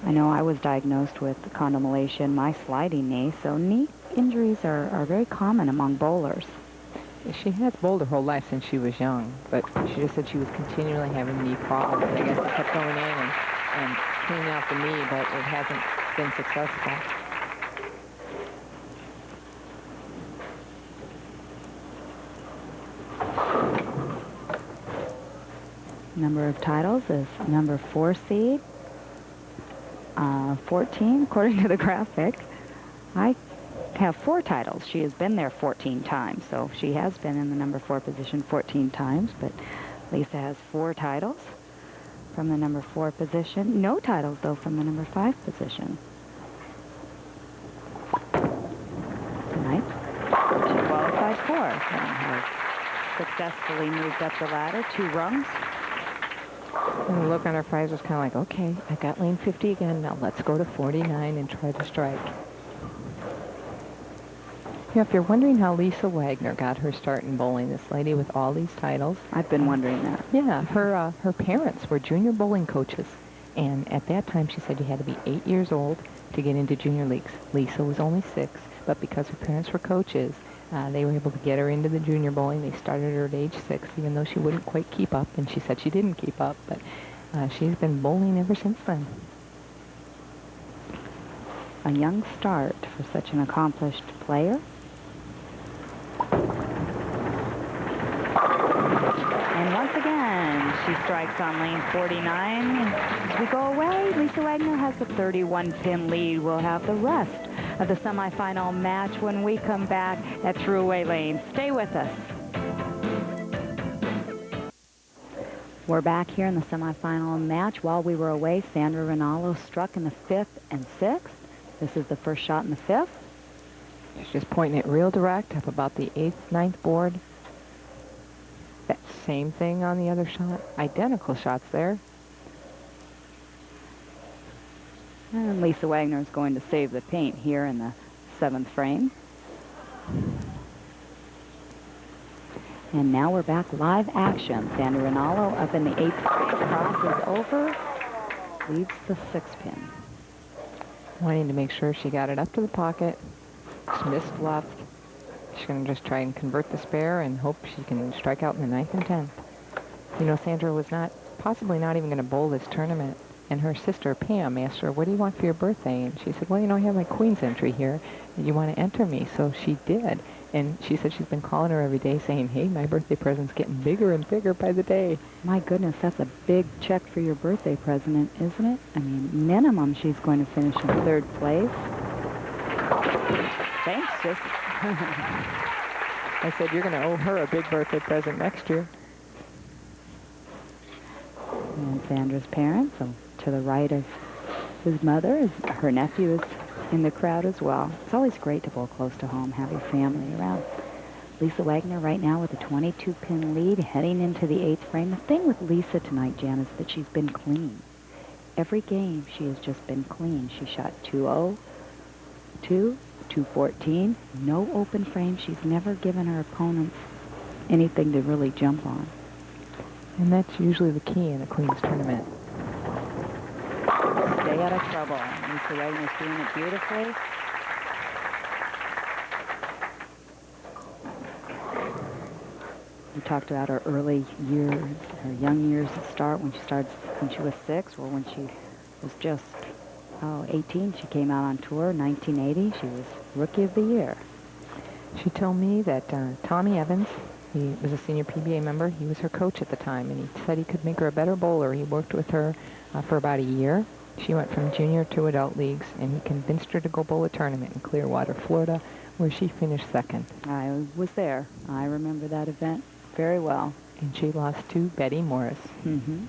I know I was diagnosed with condylation, my sliding knee, so knee injuries are very common among bowlers. She has bowled her whole life since she was young, but she just said she was continually having knee problems. I guess it kept going in and cleaning out the knee, but it hasn't been successful. Number of titles is number 4 seed, 14 according to the graphic. I have 4 titles. She has been there 14 times, so she has been in the number 4 position 14 times, but Lisa has 4 titles from the number 4 position. No titles, though, from the number 5 position. Tonight, she qualified 4th and has successfully moved up the ladder 2 rungs. And the look on her face was kind of like, okay, I got lane 50 again. Now let's go to 49 and try to strike. Yeah, if you're wondering how Lisa Wagner got her start in bowling, this lady with all these titles. I've been wondering that. Yeah, her parents were junior bowling coaches. And at that time, she said you had to be 8 years old to get into junior leagues. Lisa was only 6, but because her parents were coaches, they were able to get her into the junior bowling. They started her at age 6, even though she wouldn't quite keep up, and she said she didn't keep up, but she's been bowling ever since then. A young start for such an accomplished player. And once again, she strikes on lane 49. As we go away, Lisa Wagner has a 31-pin lead. We'll have the rest of the semifinal match when we come back at Thruway Lane. Stay with us. We're back here in the semifinal match. While we were away, Sandra Ranallo struck in the 5th and 6th. This is the first shot in the 5th. She's just pointing it real direct up about the 8th, 9th board. That same thing on the other shot. Identical shots there. And Lisa Wagner is going to save the paint here in the 7th frame. And now we're back live action. Sandra Ranallo up in the 8th frame, crosses over, leaves the 6th pin. Wanting to make sure she got it up to the pocket. Just missed left. She's going to just try and convert the spare and hope she can strike out in the 9th and 10th. You know, Sandra was possibly not even going to bowl this tournament. And her sister, Pam, asked her, what do you want for your birthday? And she said, well, you know, I have my Queen's entry here. You want to enter me? So she did. And she said she's been calling her every day saying, hey, my birthday present's getting bigger and bigger by the day. My goodness, that's a big check for your birthday present, isn't it? I mean, minimum she's going to finish in 3rd place. Thanks, sis. I said, you're going to owe her a big birthday present next year. And Sandra's parents, so to the right of his mother, her nephew is in the crowd as well. It's always great to bowl close to home, have your family around. Lisa Wagner right now with a 22-pin lead heading into the 8th frame. The thing with Lisa tonight, Jan, is that she's been clean. Every game she has just been clean. She shot 2-0, 2-14, no open frame. She's never given her opponents anything to really jump on. And that's usually the key in a Queen's tournament. Stay out of trouble. Lisa Wagner's doing it beautifully. We talked about her early years, her young years at start, when she was 6, or when she was just 18. She came out on tour in 1980. She was Rookie of the Year. She told me that Tommy Evans, he was a senior PBA member. He was her coach at the time, and he said he could make her a better bowler. He worked with her for about a year. She went from junior to adult leagues, and he convinced her to go bowl a tournament in Clearwater, Florida, where she finished 2nd. I was there. I remember that event very well. And she lost to Betty Morris. Mm-hmm.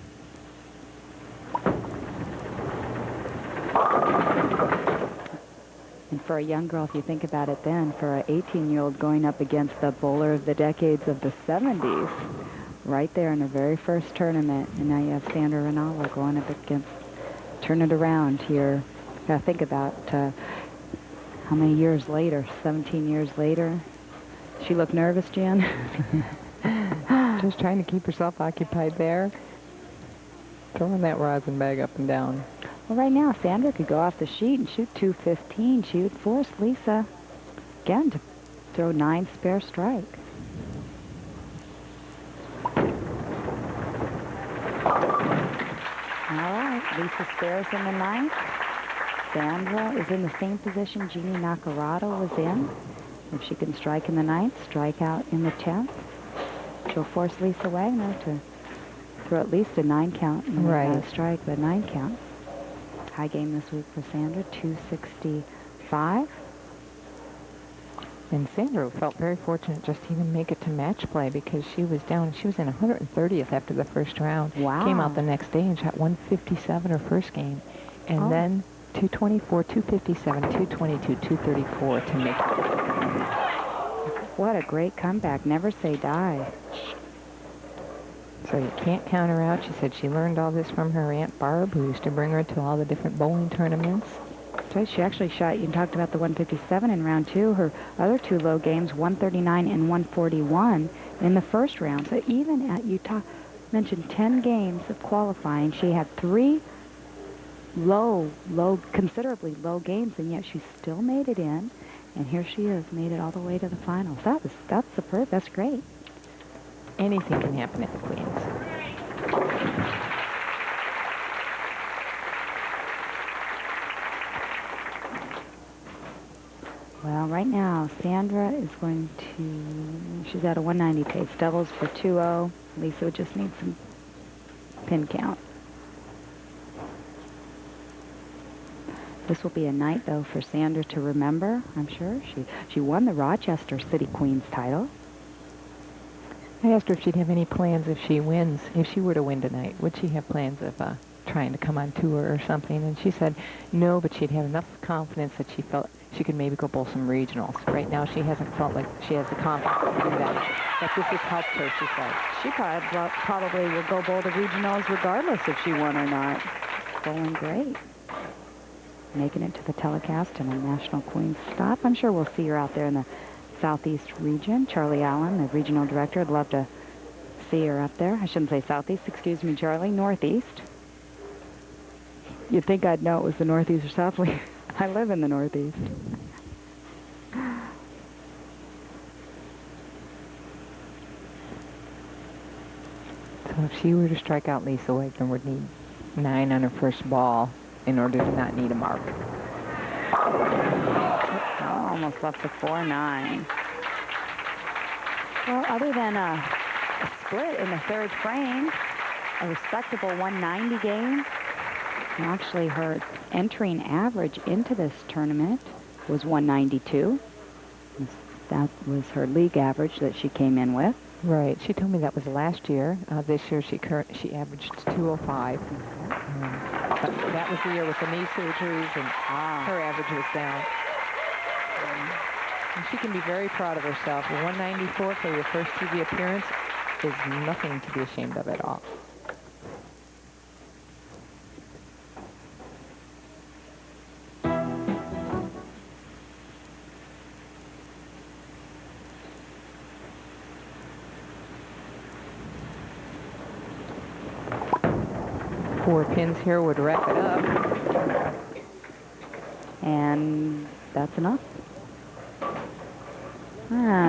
And for a young girl, if you think about it then, for an 18-year-old going up against the bowler of the decades of the 70s, right there in her very first tournament, and now you have Sandra Ranallo going up against, turn it around here. You gotta think about how many years later, 17 years later. She looked nervous, Jeanne? Just trying to keep herself occupied there. Throwing that rosin bag up and down. Well, right now, Sandra could go off the sheet and shoot 215. She would force Lisa, again, to throw 9 spare strike. All right, Lisa spares in the 9th. Sandra is in the same position Jeanne Naccarato was in. If she can strike in the 9th, strike out in the 10th, she'll force Lisa Wagner to throw at least a 9 count. Right. Strike, but 9 count. High game this week for Sandra, 265. And Sandra felt very fortunate just to even make it to match play, because she was down. She was in 130th after the first round. Wow. Came out the next day and shot 157 her first game. And then 224, 257, 222, 234 to make it. What a great comeback. Never say die. So you can't count her out. She said she learned all this from her Aunt Barb, who used to bring her to all the different bowling tournaments. So she actually shot, you talked about the 157 in round 2. Her other 2 low games, 139 and 141 in the first round. So even at mentioned 10 games of qualifying. She had 3 considerably low games, and yet she still made it in. And here she is, made it all the way to the finals. That's superb. That's great. Anything can happen at the Queens. Well, right now, Sandra is going to, she's at a 190 pace. Doubles for 2-0. Lisa would just need some pin count. This will be a night, though, for Sandra to remember, I'm sure. She won the Rochester City Queens title. I asked her if she'd have any plans if she wins, if she were to win tonight. Would she have plans of trying to come on tour or something? And she said no, but she'd have enough confidence that she felt she could maybe go bowl some regionals. Right now, she hasn't felt like she has the confidence to do that. But this has helped her, she said. She probably will go bowl the regionals regardless if she won or not. Bowling great. Making it to the telecast in a National Queens stop. I'm sure we'll see her out there in the Southeast region. Charlie Allen, the regional director, would love to see her up there. I shouldn't say Southeast, excuse me, Charlie. Northeast. You'd think I'd know it was the Northeast or South. I live in the Northeast. So if she were to strike out, Lisa Wagner would need 9 on her first ball in order to not need a mark. Oh, almost left the 4-9. Well, other than a split in the 3rd frame, a respectable 190 game. And actually, her entering average into this tournament was 192. That was her league average that she came in with. Right. She told me that was last year. This year, she averaged 205. But that was the year with the knee surgeries, and her average was down. And she can be very proud of herself. A 194 for your first TV appearance is nothing to be ashamed of at all. Four pins here would wrap it up. And that's enough.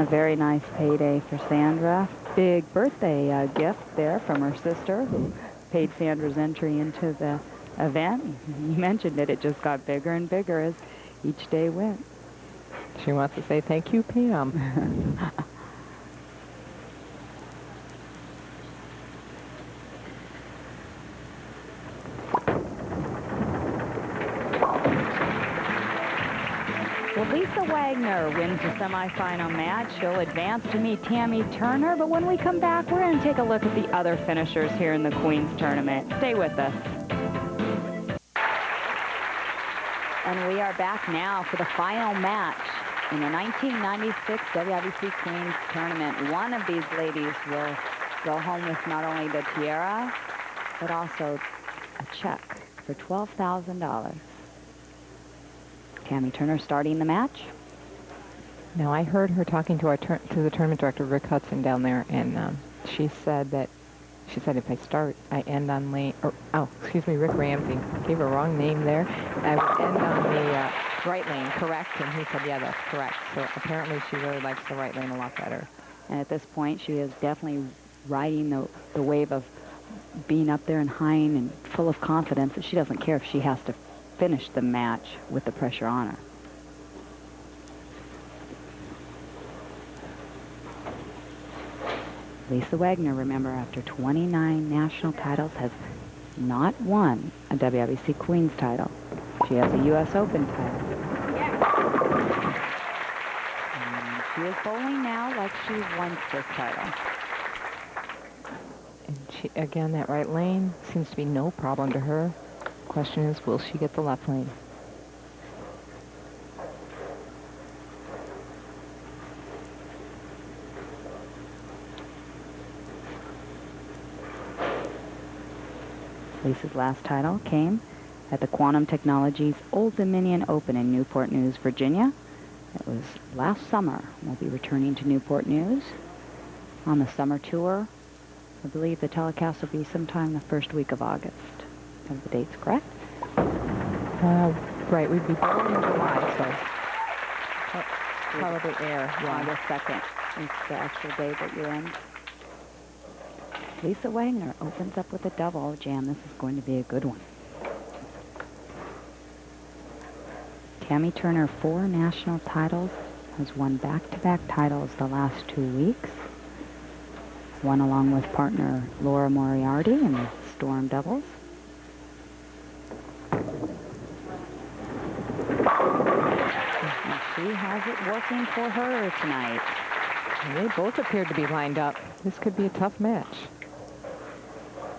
Very nice payday for Sandra. Big birthday gift there from her sister, who paid Sandra's entry into the event. You mentioned it. It just got bigger and bigger as each day went. She wants to say thank you, Pam. Lisa Wagner wins the semifinal match. She'll advance to meet Tammy Turner, but when we come back, we're going to take a look at the other finishers here in the Queens tournament. Stay with us. And we are back now for the final match in the 1996 WIBC Queens tournament. One of these ladies will go home with not only the tiara, but also a check for $12,000. Tammy Turner starting the match. Now, I heard her talking to the tournament director, Rick Hudson, down there, and she said if I start, I end on lane, Rick Ramsey. Gave her a wrong name there. I would end on the right lane, correct? And he said, yeah, that's correct. So apparently she really likes the right lane a lot better. And at this point, she is definitely riding the wave of being up there and high and full of confidence that she doesn't care if she has to finish the match with the pressure on her. Lisa Wagner, remember, after 29 national titles, has not won a WIBC Queens title. She has a U.S. Open title. And she is bowling now like she wants this title. And she, again, that right lane seems to be no problem to her. Question is, will she get the left lane? Lisa's last title came at the Quantum Technologies Old Dominion Open in Newport News, Virginia. It was last summer. We'll be returning to Newport News on the summer tour I believe the telecast will be sometime the first week of August. Have the dates correct? Right, we'd be bowling in July, so probably air. Yeah. August 2nd is the actual day that you're in. Lisa Wagner opens up with a double. Jeanne, this is going to be a good one. Tammy Turner, 4 national titles, has won back-to-back titles the last 2 weeks. Won along with partner Laura Moriarty in the Storm doubles. And she has it working for her tonight. They both appeared to be lined up. This could be a tough match.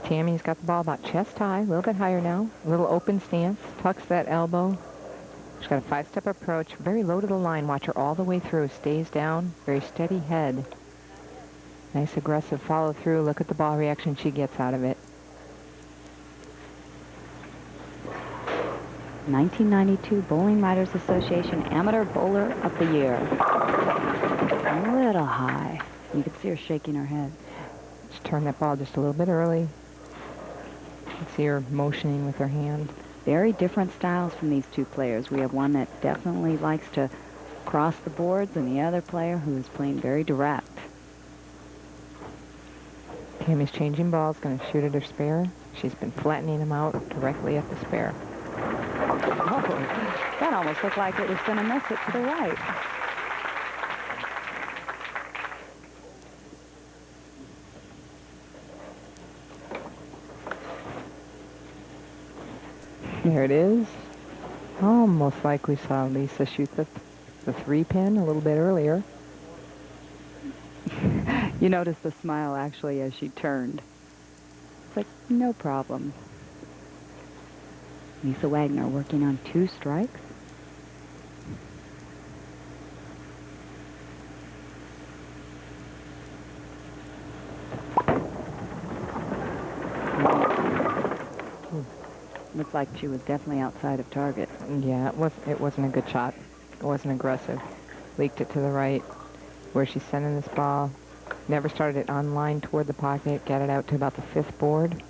Tammy's got the ball about chest high, a little bit higher now. A little open stance, tucks that elbow. She's got a 5-step approach, very low to the line. Watch her all the way through. Stays down, very steady head. Nice aggressive follow through. Look at the ball reaction she gets out of it. 1992 Bowling Writers Association Amateur Bowler of the Year. A little high. You can see her shaking her head. Just turn that ball just a little bit early. You can see her motioning with her hand. Very different styles from these two players. We have one that definitely likes to cross the boards and the other player who is playing very direct. Tammy's changing balls, going to shoot at her spare. She's been flattening them out directly at the spare. Oh, that almost looked like it was going to miss it to the right. There it is. Almost like we saw Lisa shoot the 3-pin a little bit earlier. You noticed the smile actually as she turned. It's like, no problem. Lisa Wagner working on 2 strikes. Looked like she was definitely outside of target. Yeah, it wasn't a good shot. It wasn't aggressive. Leaked it to the right. Where she's sending this ball. Never started it on line toward the pocket. Got it out to about the 5th board.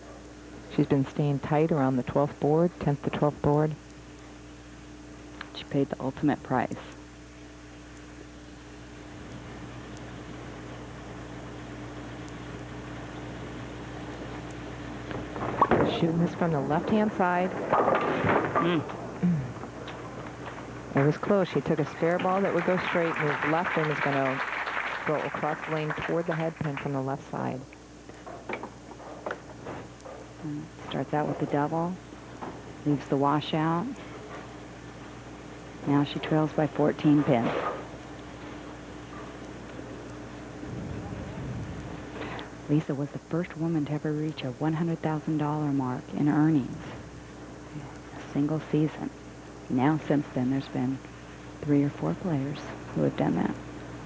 She's been staying tight around the 12th board, 10th to 12th board. She paid the ultimate price. Shooting this from the left-hand side. It was close. She took a spare ball that would go straight, moved left, and was going to go across the lane toward the head pin from the left side. Starts out with the double. Leaves the washout. Now she trails by 14 pins. Lisa was the first woman to ever reach a $100,000 mark in earnings. A single season. Now, since then, there's been 3 or 4 players who have done that.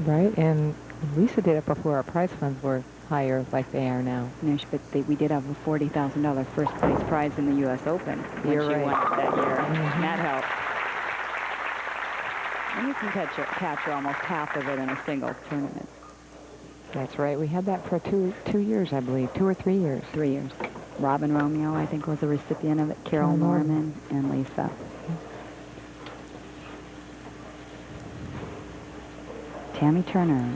Right, and Lisa did it before our prize funds were higher like they are now. But we did have a $40,000 first place prize in the U.S. Open when You're she right. won it that year. That helped. And you can capture almost half of it in a single tournament. That's right. We had that for two years, I believe. 2 or 3 years. 3 years. Robin Romeo, I think, was a recipient of it. Carol Norman and Lisa. Tammy Turner.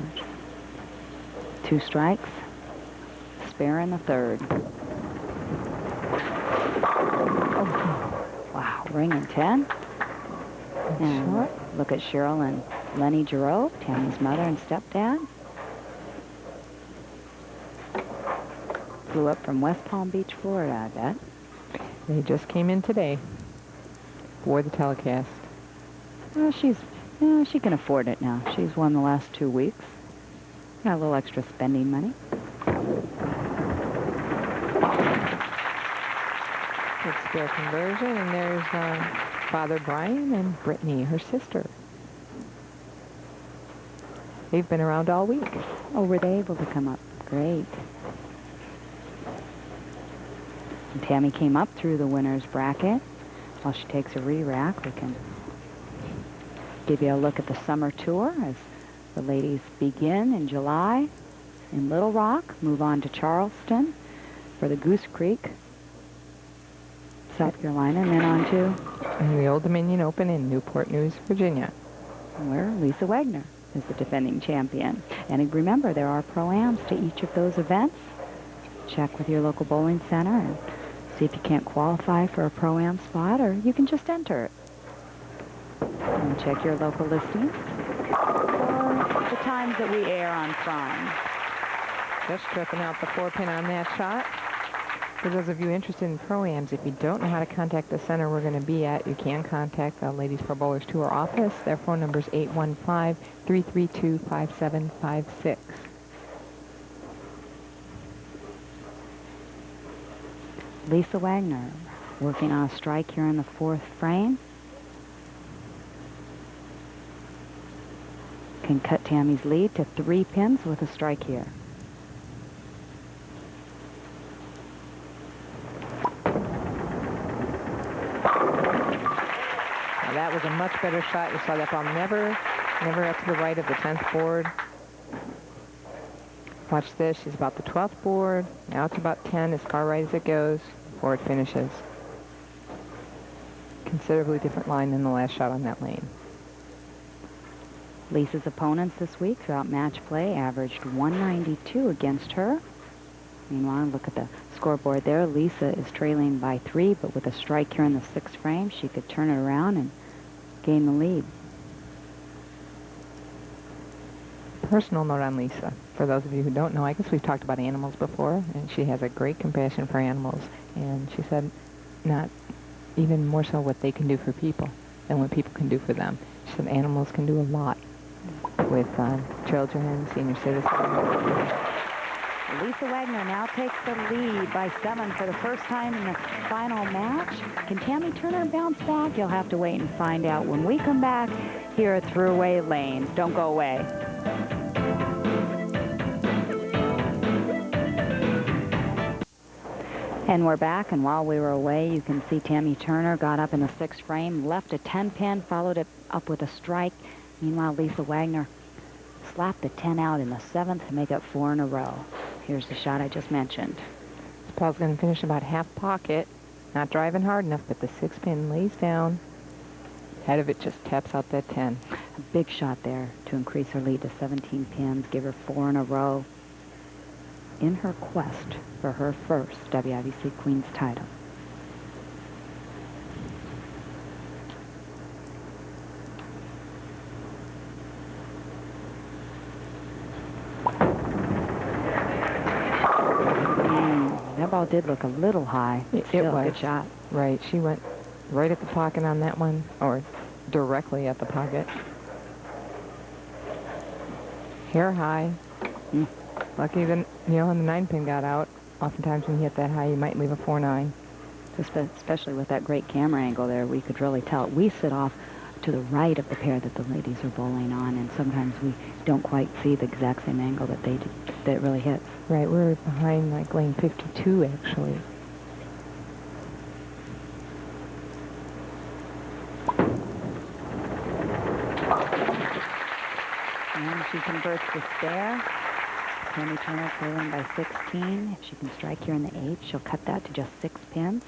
2 strikes. Spare in the 3rd. Oh, wow. Ring in 10. And look at Cheryl and Lenny Giroux, Tammy's mother and stepdad. Flew up from West Palm Beach, Florida, I bet. They just came in today for the telecast. Well, she can afford it now. She's won the last 2 weeks. Got a little extra spending money. Good spare conversion, and there's Father Brian and Brittany, her sister. They've been around all week. Oh, were they able to come up? Great. And Tammy came up through the winner's bracket. While she takes a re-rack, we can give you a look at the summer tour as the ladies begin in July. in Little Rock, move on to Charleston for the Goose Creek, South Carolina, and then on to the Old Dominion Open in Newport News, Virginia, where Lisa Wagner is the defending champion. And remember, there are pro-ams to each of those events. Check with your local bowling center and see if you can't qualify for a pro-am spot, or you can just enter it. And check your local listings for the times that we air on Prime. just stripping out the 4-pin on that shot. For those of you interested in pro-ams, if you don't know how to contact the center we're going to be at, you can contact the Ladies Pro Bowlers Tour office. Their phone number is 815-332-5756. Lisa Wagner working on a strike here in the 4th frame. Can cut Tammy's lead to 3 pins with a strike here. Now that was a much better shot. You saw that ball never up to the right of the 10th board. Watch this. She's about the 12th board. Now it's about 10, as far right as it goes, before it finishes. Considerably different line than the last shot on that lane. Lisa's opponents this week throughout match play averaged 192 against her. Meanwhile, look at the scoreboard there. Lisa is trailing by 3, but with a strike here in the 6th frame, she could turn it around and gain the lead. Personal note on Lisa. For those of you who don't know, I guess we've talked about animals before, and she has a great compassion for animals. And she said not even more so what they can do for people than what people can do for them. She said animals can do a lot with children, senior citizens. Lisa Wagner now takes the lead by 7 for the first time in the final match. Can Tammy Turner bounce back? You'll have to wait and find out when we come back here at Thruway Lanes. Don't go away. And we're back, and while we were away, you can see Tammy Turner got up in the 6th frame, left a 10-pin, followed it up with a strike. Meanwhile, Lisa Wagner slapped the 10 out in the 7th to make up 4 in a row. Here's the shot I just mentioned. This ball's going to finish about half pocket. Not driving hard enough, but the 6-pin lays down. Head of it just taps out that 10. A big shot there to increase her lead to 17 pins, give her 4 in a row in her quest for her first WIBC Queen's title. That ball did look a little high. Still, it was. Good shot. Right. She went right at the pocket on that one, or directly at the pocket. Hair high. Lucky that, the 9-pin got out. Oftentimes when you hit that high, you might leave a 4-9. Especially with that great camera angle there, we could really tell. We sit off to the right of the pair that the ladies are bowling on, and sometimes we don't quite see the exact same angle that they did, that it really hits. Right, we're behind like lane 52 actually. And she converts the spare. Tammy Turner trailing by 16. If she can strike here in the 8th, she'll cut that to just 6 pins.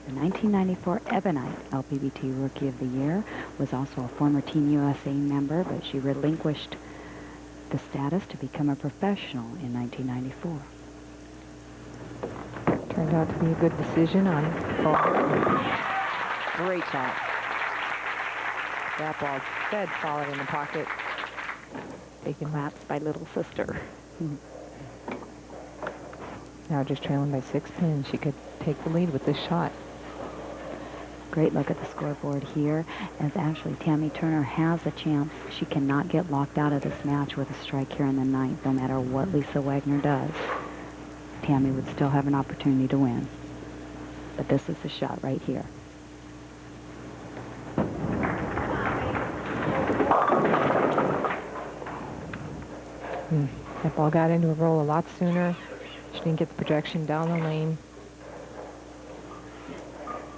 The 1994 Ebonite LPBT Rookie of the Year was also a former Team USA member, but she relinquished the status to become a professional in 1994. Turned out to be a good decision on ball. Great shot. That ball dead solid in the pocket. Taken laps by little sister. Now just trailing by 6 pins. She could take the lead with this shot. Great look at the scoreboard here, as actually Tammy Turner has a chance. She cannot get locked out of this match with a strike here in the 9th, no matter what Lisa Wagner does. Tammy would still have an opportunity to win. But this is the shot right here. That ball got into a roll a lot sooner. She didn't get the projection down the lane.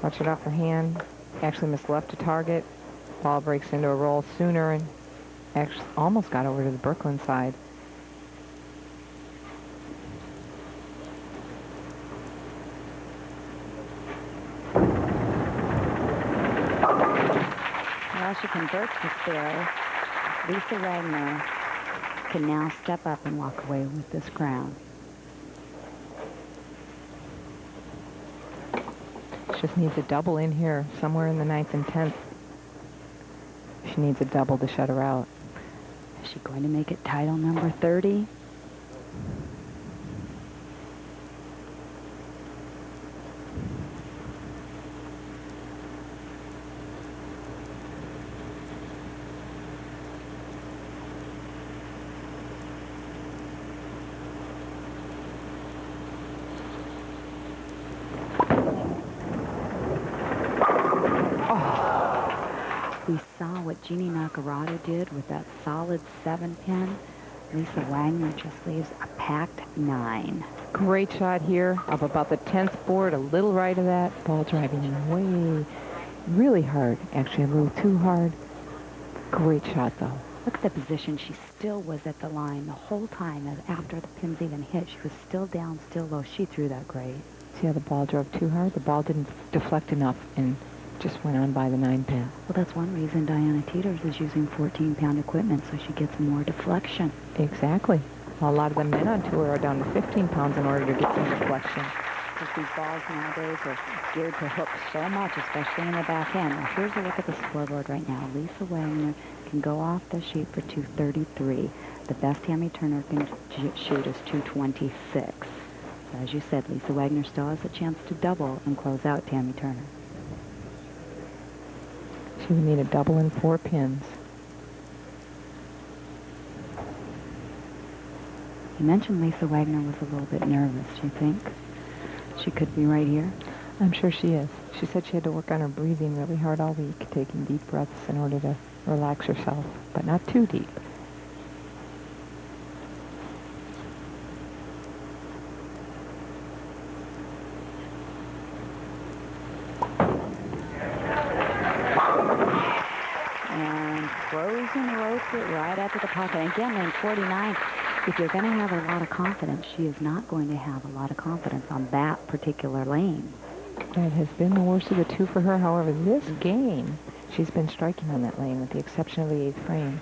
Watch it off her hand. Actually missed left to target. Ball breaks into a roll sooner, and actually almost got over to the Brooklyn side. Well, she converts the spare. Lisa Wagner can now step up and walk away with this crown. She just needs a double in here, somewhere in the 9th and 10th. She needs a double to shut her out. Is she going to make it title number 30? We saw what Jeanne Naccarato did with that solid 7-pin. Lisa Wagner just leaves a packed 9. Great shot here of about the 10th board, a little right of that. Ball driving way, really hard. Actually, a little too hard. Great shot, though. Look at the position. She still was at the line the whole time. And after the pins even hit, she was still down, still low. She threw that great. See how the ball drove too hard? The ball didn't deflect enough and just went on by the 9-pin. Well, that's one reason Diana Teeters is using 14-pound equipment, so she gets more deflection. Exactly. Well, a lot of the men on tour are down to 15 pounds in order to get some deflection. Because these balls nowadays are geared to hook so much, especially in the back end. Now, here's a look at the scoreboard right now. Lisa Wagner can go off the sheet for 233. The best Tammy Turner can shoot is 226. So as you said, Lisa Wagner still has a chance to double and close out Tammy Turner. She would need a double and 4 pins. You mentioned Lisa Wagner was a little bit nervous. Do you think she could be right here? I'm sure she is. She said she had to work on her breathing really hard all week, taking deep breaths in order to relax herself, but not too deep. Frozen ropes it right out to the pocket. And again, in 49, if you're going to have a lot of confidence, she is not going to have a lot of confidence on that particular lane. That has been the worst of the two for her. However, this game, she's been striking on that lane with the exception of the 8th frame.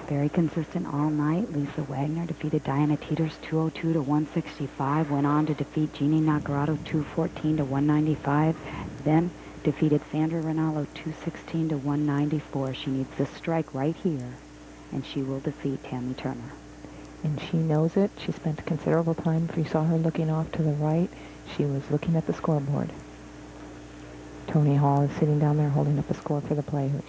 Very consistent all night. Lisa Wagner defeated Diana Teeters 202 to 165. Went on to defeat Jeanne Naccarato 214 to 195. Then defeated Ranallo 216 to 194. She needs this strike right here, and she will defeat Tammy Turner. And she knows it. She spent considerable time. If you saw her looking off to the right, she was looking at the scoreboard. Tony Hall is sitting down there holding up a score for the players.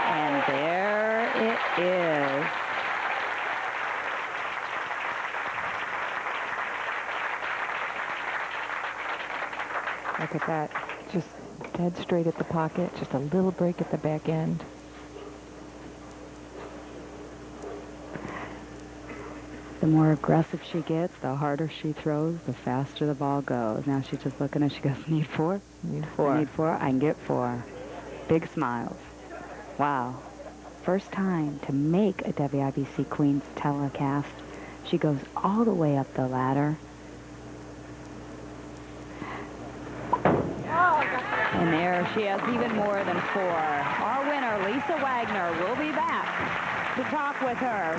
And there it is. Look at that. Just dead straight at the pocket. Just a little break at the back end. The more aggressive she gets, the harder she throws, the faster the ball goes. Now she's just looking at, she goes, need 4? Need 4. I need 4. I can get 4. Big smiles. Wow. First time to make a WIBC Queens telecast. She goes all the way up the ladder. And there she has even more than 4. Our winner, Lisa Wagner, will be back to talk with her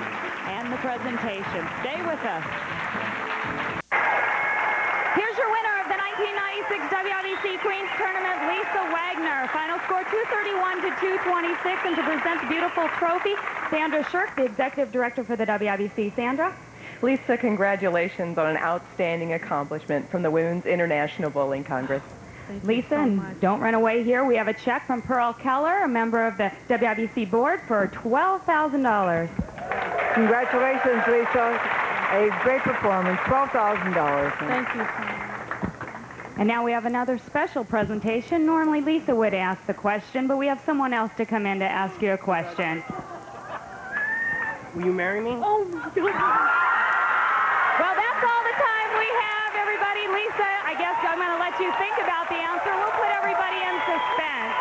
and the presentation. Stay with us. Here's your winner of the 1996 WIBC Queens Tournament, Lisa Wagner. Final score 231 to 226. And to present the beautiful trophy, Sandra Shirk, the executive director for the WIBC. Sandra? Lisa, congratulations on an outstanding accomplishment from the Women's International Bowling Congress. Lisa, and don't run away here. We have a check from Pearl Keller, a member of the WIBC board, for $12,000. Congratulations, Lisa. A great performance, $12,000. Thank you so much. And now we have another special presentation. Normally Lisa would ask the question, but we have someone else to come in to ask you a question. Will you marry me? Oh, my God. Well, that's all the time we have, everybody. Lisa, I guess I'm going to let you think about the answer. We'll put everybody in suspense.